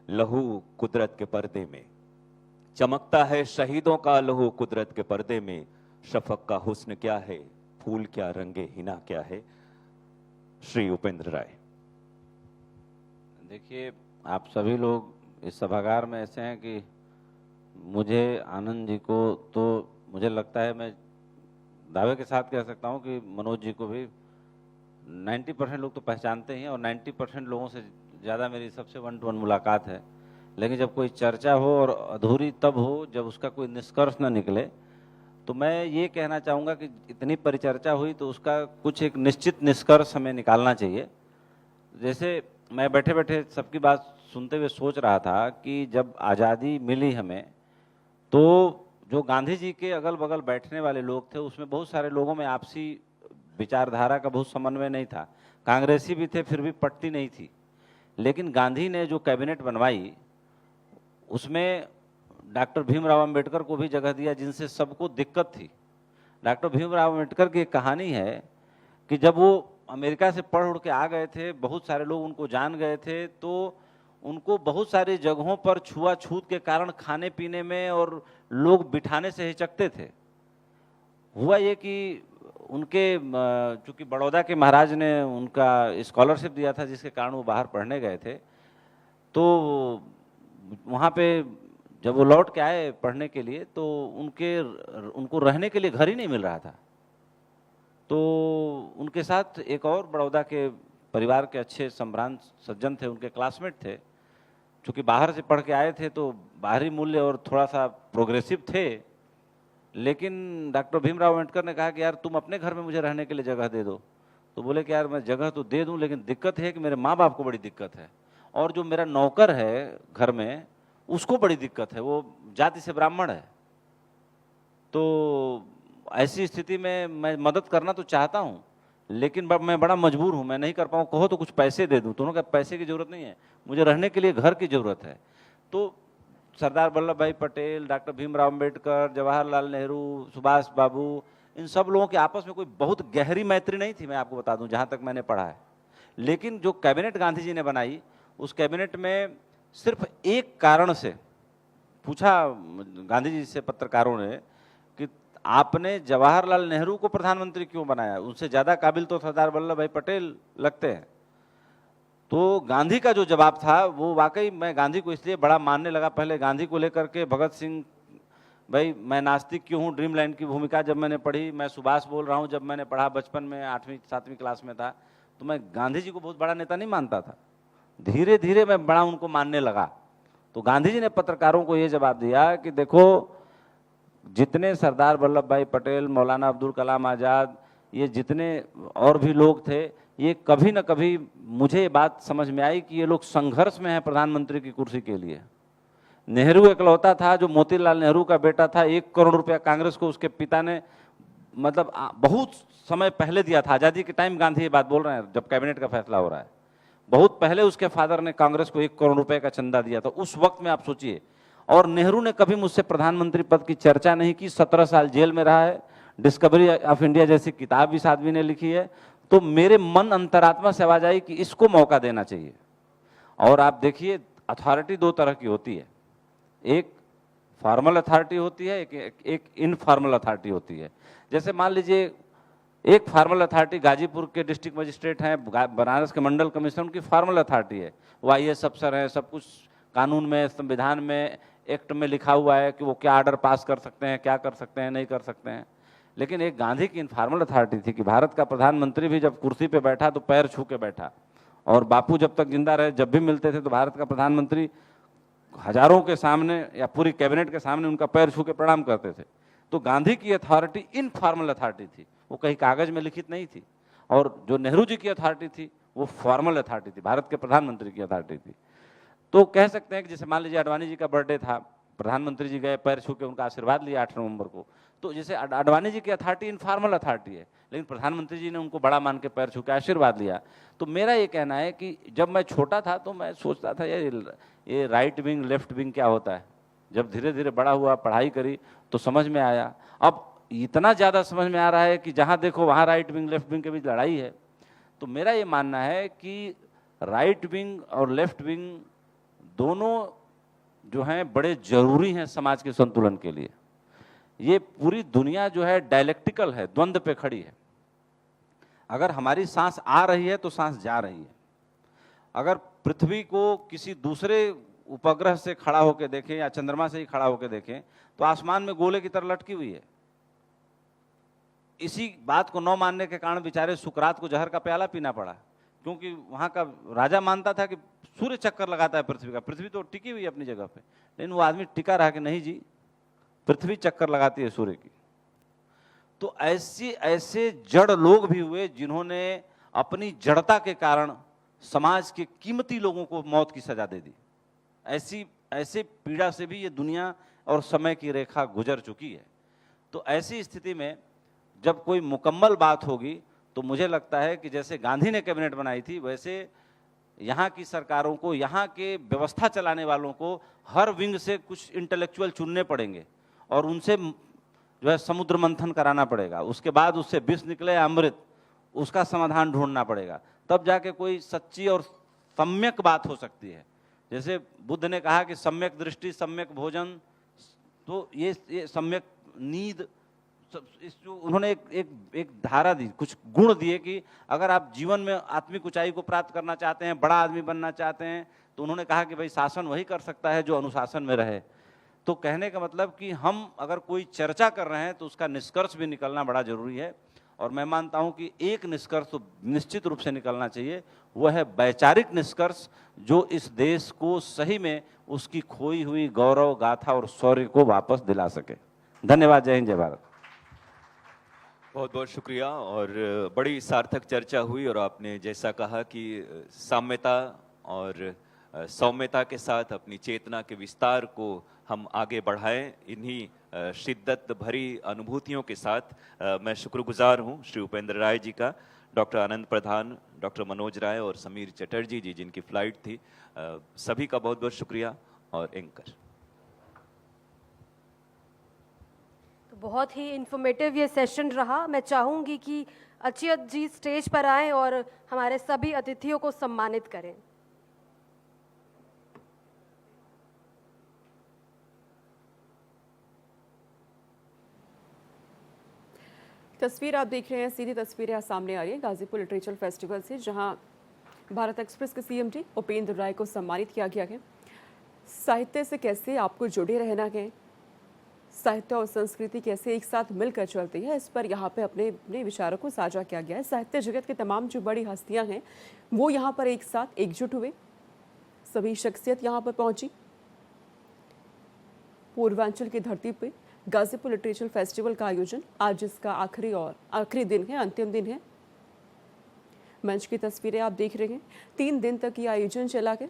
लहू कुदरत के पर्दे में, चमकता है शहीदों का लहू कुदरत के पर्दे में, शफक का हुस्न क्या है, फूल क्या रंगे हिना क्या है। श्री उपेंद्र राय। देखिए, आप सभी लोग इस सभागार में ऐसे हैं कि मुझे, आनंद जी को, तो मुझे लगता है मैं दावे के साथ कह सकता हूं कि मनोज जी को भी 90% लोग तो पहचानते ही हैं, और 90% लोगों से ज़्यादा मेरी सबसे 1 to 1 मुलाकात है। लेकिन जब कोई चर्चा हो और अधूरी तब हो जब उसका कोई निष्कर्ष न निकले, तो मैं ये कहना चाहूँगा कि इतनी परिचर्चा हुई तो उसका कुछ एक निश्चित निष्कर्ष हमें निकालना चाहिए। जैसे मैं बैठे बैठे सबकी बात सुनते हुए सोच रहा था कि जब आज़ादी मिली हमें, तो जो गांधी जी के अगल बगल बैठने वाले लोग थे उसमें बहुत सारे लोगों में आपसी विचारधारा का बहुत समन्वय नहीं था। कांग्रेसी भी थे, फिर भी पटती नहीं थी। लेकिन गांधी ने जो कैबिनेट बनवाई उसमें डॉक्टर भीमराव अंबेडकर को भी जगह दिया, जिनसे सबको दिक्कत थी। डॉक्टर भीमराव अंबेडकर की एक कहानी है कि जब वो अमेरिका से पढ़ उड़ के आ गए थे, बहुत सारे लोग उनको जान गए थे, तो उनको बहुत सारी जगहों पर छुआछूत के कारण खाने पीने में और लोग बिठाने से हिचकते थे। हुआ ये कि उनके चूंकि बड़ौदा के महाराज ने उनका स्कॉलरशिप दिया था जिसके कारण वो बाहर पढ़ने गए थे, तो वहाँ पे जब वो लौट के आए पढ़ने के लिए तो उनको रहने के लिए घर ही नहीं मिल रहा था। तो उनके साथ एक और बड़ौदा के परिवार के अच्छे संभ्रांत सज्जन थे, उनके क्लासमेट थे। चूँकि बाहर से पढ़ के आए थे तो बाहरी मूल्य और थोड़ा सा प्रोग्रेसिव थे, लेकिन डॉक्टर भीमराव अम्बेडकर ने कहा कि यार तुम अपने घर में मुझे रहने के लिए जगह दे दो। तो बोले कि यार मैं जगह तो दे दूं, लेकिन दिक्कत है कि मेरे माँ बाप को बड़ी दिक्कत है, और जो मेरा नौकर है घर में उसको बड़ी दिक्कत है, वो जाति से ब्राह्मण है। तो ऐसी स्थिति में मैं मदद करना तो चाहता हूँ, लेकिन मैं बड़ा मजबूर हूँ, मैं नहीं कर पाऊँ, कहो तो कुछ पैसे दे दूँ। तो उन्होंने कहा पैसे की ज़रूरत नहीं है, मुझे रहने के लिए घर की ज़रूरत है। तो सरदार वल्लभ भाई पटेल, डॉक्टर भीमराव अम्बेडकर, जवाहरलाल नेहरू, सुभाष बाबू, इन सब लोगों के आपस में कोई बहुत गहरी मैत्री नहीं थी, मैं आपको बता दूं, जहाँ तक मैंने पढ़ा है। लेकिन जो कैबिनेट गांधी जी ने बनाई, उस कैबिनेट में सिर्फ एक कारण से पूछा गांधी जी से पत्रकारों ने कि आपने जवाहरलाल नेहरू को प्रधानमंत्री क्यों बनाया, उनसे ज़्यादा काबिल तो सरदार वल्लभ भाई पटेल लगते हैं। तो गांधी का जो जवाब था वो वाकई मैं गांधी को इसलिए बड़ा मानने लगा। पहले गांधी को लेकर के भगत सिंह, भाई मैं नास्तिक क्यों हूँ, ड्रीम लैंड की भूमिका जब मैंने पढ़ी, मैं सुभाष बोल रहा हूँ, जब मैंने पढ़ा बचपन में 8वीं 7वीं क्लास में था, तो मैं गांधी जी को बहुत बड़ा नेता नहीं मानता था। धीरे धीरे मैं बड़ा उनको मानने लगा। तो गांधी जी ने पत्रकारों को ये जवाब दिया कि देखो, जितने सरदार वल्लभ भाई पटेल, मौलाना अब्दुल कलाम आज़ाद, ये जितने और भी लोग थे, ये कभी न कभी मुझे ये बात समझ में आई कि ये लोग संघर्ष में हैं प्रधानमंत्री की कुर्सी के लिए। नेहरू इकलौता था जो मोतीलाल नेहरू का बेटा था, 1 करोड़ रुपया कांग्रेस को उसके पिता ने मतलब बहुत समय पहले दिया था, आज़ादी के टाइम गांधी ये बात बोल रहे हैं जब कैबिनेट का फैसला हो रहा है, बहुत पहले उसके फादर ने कांग्रेस को 1 करोड़ रुपए का चंदा दिया था उस वक्त में, आप सोचिए। और नेहरू ने कभी मुझसे प्रधानमंत्री पद की चर्चा नहीं की, 17 साल जेल में रहा है, डिस्कवरी ऑफ इंडिया जैसी किताब इस आदमी ने लिखी है। तो मेरे मन अंतरात्मा से आवाज आई कि इसको मौका देना चाहिए। और आप देखिए, अथॉरिटी 2 तरह की होती है, एक फॉर्मल अथॉरिटी होती है, एक इनफॉर्मल अथॉरिटी होती है। जैसे मान लीजिए एक फॉर्मल अथॉरिटी गाजीपुर के डिस्ट्रिक्ट मजिस्ट्रेट हैं, बनारस के मंडल कमिश्नर, उनकी फॉर्मल अथॉरिटी है, वो IAS अफसर हैं, सब कुछ कानून में, संविधान में, एक्ट में लिखा हुआ है कि वो क्या ऑर्डर पास कर सकते हैं, क्या कर सकते हैं, नहीं कर सकते हैं। लेकिन एक गांधी की इनफॉर्मल अथॉरिटी थी कि भारत का प्रधानमंत्री भी जब कुर्सी पे बैठा तो पैर छू के बैठा, और बापू जब तक जिंदा रहे जब भी मिलते थे तो भारत का प्रधानमंत्री हजारों के सामने या पूरी कैबिनेट के सामने उनका पैर छू के प्रणाम करते थे। तो गांधी की अथॉरिटी इनफॉर्मल अथॉरिटी थी, वो कहीं कागज में लिखित नहीं थी। और जो नेहरू जी की अथॉरिटी थी वो फॉर्मल अथॉरिटी थी, भारत के प्रधानमंत्री की अथॉरिटी थी। तो कह सकते हैं कि जैसे मान लीजिए आडवाणी जी का बर्थडे था, प्रधानमंत्री जी गए, पैर छू के उनका आशीर्वाद लिया 8 नवंबर को, तो जैसे आडवाणी जी की अथॉरिटी इनफॉर्मल अथॉरिटी है, लेकिन प्रधानमंत्री जी ने उनको बड़ा मान के पैर छू के आशीर्वाद लिया। तो मेरा ये कहना है कि जब मैं छोटा था तो मैं सोचता था ये राइट विंग लेफ्ट विंग क्या होता है। जब धीरे धीरे बड़ा हुआ, पढ़ाई करी, तो समझ में आया। अब इतना ज़्यादा समझ में आ रहा है कि जहाँ देखो वहाँ राइट विंग लेफ्ट विंग के बीच लड़ाई है। तो मेरा ये मानना है कि राइट विंग और लेफ्ट विंग दोनों जो हैं बड़े जरूरी हैं समाज के संतुलन के लिए। ये पूरी दुनिया जो है डायलेक्टिकल है, द्वंद्व पे खड़ी है। अगर हमारी सांस आ रही है तो सांस जा रही है। अगर पृथ्वी को किसी दूसरे उपग्रह से खड़ा होकर देखें या चंद्रमा से ही खड़ा होकर देखें तो आसमान में गोले की तरह लटकी हुई है। इसी बात को न मानने के कारण बेचारे सुकरात को जहर का प्याला पीना पड़ा, क्योंकि वहाँ का राजा मानता था कि सूर्य चक्कर लगाता है पृथ्वी का, पृथ्वी तो टिकी हुई है अपनी जगह पे, लेकिन वो आदमी टिका रहा कि नहीं जी, पृथ्वी चक्कर लगाती है सूर्य की। तो ऐसे जड़ लोग भी हुए जिन्होंने अपनी जड़ता के कारण समाज के कीमती लोगों को मौत की सजा दे दी। ऐसी पीड़ा से भी ये दुनिया और समय की रेखा गुजर चुकी है। तो ऐसी स्थिति में जब कोई मुकम्मल बात होगी तो मुझे लगता है कि जैसे गांधी ने कैबिनेट बनाई थी, वैसे यहाँ की सरकारों को, यहाँ के व्यवस्था चलाने वालों को हर विंग से कुछ इंटेलेक्चुअल चुनने पड़ेंगे और उनसे जो है समुद्र मंथन कराना पड़ेगा। उसके बाद उससे विष निकले अमृत, उसका समाधान ढूंढना पड़ेगा, तब जाके कोई सच्ची और सम्यक बात हो सकती है। जैसे बुद्ध ने कहा कि सम्यक दृष्टि, सम्यक भोजन, तो ये सम्यक नींद, इस जो उन्होंने एक धारा दी, कुछ गुण दिए कि अगर आप जीवन में आत्मिक ऊंचाई को प्राप्त करना चाहते हैं, बड़ा आदमी बनना चाहते हैं, तो उन्होंने कहा कि भाई शासन वही कर सकता है जो अनुशासन में रहे। तो कहने का मतलब कि हम अगर कोई चर्चा कर रहे हैं तो उसका निष्कर्ष भी निकलना बड़ा जरूरी है। और मैं मानता हूं कि एक निष्कर्ष तो निश्चित रूप से निकलना चाहिए, वह है वैचारिक निष्कर्ष, जो इस देश को सही में उसकी खोई हुई गौरव गाथा और शौर्य को वापस दिला सके। धन्यवाद। जय हिंद, जय भारत। बहुत बहुत शुक्रिया। और बड़ी सार्थक चर्चा हुई और आपने जैसा कहा कि साम्यता और सौम्यता के साथ अपनी चेतना के विस्तार को हम आगे बढ़ाएं, इन्हीं शिद्दत भरी अनुभूतियों के साथ मैं शुक्रगुजार हूं श्री उपेंद्र राय जी का, डॉक्टर आनंद प्रधान, डॉक्टर मनोज राय और समीर चटर्जी जी जिनकी फ्लाइट थी, सभी का बहुत बहुत शुक्रिया। और एंकर तो बहुत ही इंफॉर्मेटिव ये सेशन रहा। मैं चाहूँगी कि अचियत जी स्टेज पर आएं और हमारे सभी अतिथियों को सम्मानित करें। तस्वीर आप देख रहे हैं, सीधी तस्वीरें सामने आ रही है गाजीपुर लिटरेचर फेस्टिवल से, जहां भारत एक्सप्रेस के सीएमडी उपेंद्र राय को सम्मानित किया गया है। साहित्य से कैसे आपको जुड़े रहना है, साहित्य और संस्कृति कैसे एक साथ मिलकर चलती है, इस पर यहाँ पे अपने अपने विचारों को साझा किया गया है। साहित्य जगत के तमाम जो बड़ी हस्तियाँ हैं वो यहाँ पर एक साथ एकजुट हुए, सभी शख्सियत यहाँ पर पहुंची। पूर्वांचल की धरती पे गाजीपुर लिटरेचर फेस्टिवल का आयोजन आज इसका आखिरी दिन है, अंतिम दिन है। मंच की तस्वीरें आप देख रहे हैं। 3 दिन तक ये आयोजन चला गया।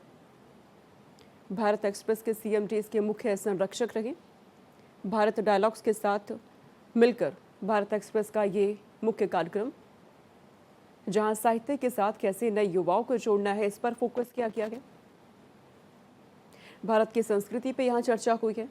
भारत एक्सप्रेस के सीएमडी इसके मुख्य संरक्षक रहे। भारत डायलॉग्स के साथ मिलकर भारत एक्सप्रेस का ये मुख्य कार्यक्रम, जहां साहित्य के साथ कैसे नए युवाओं को जोड़ना है, इस पर फोकस किया गया। भारत की संस्कृति पे यहाँ चर्चा हुई है।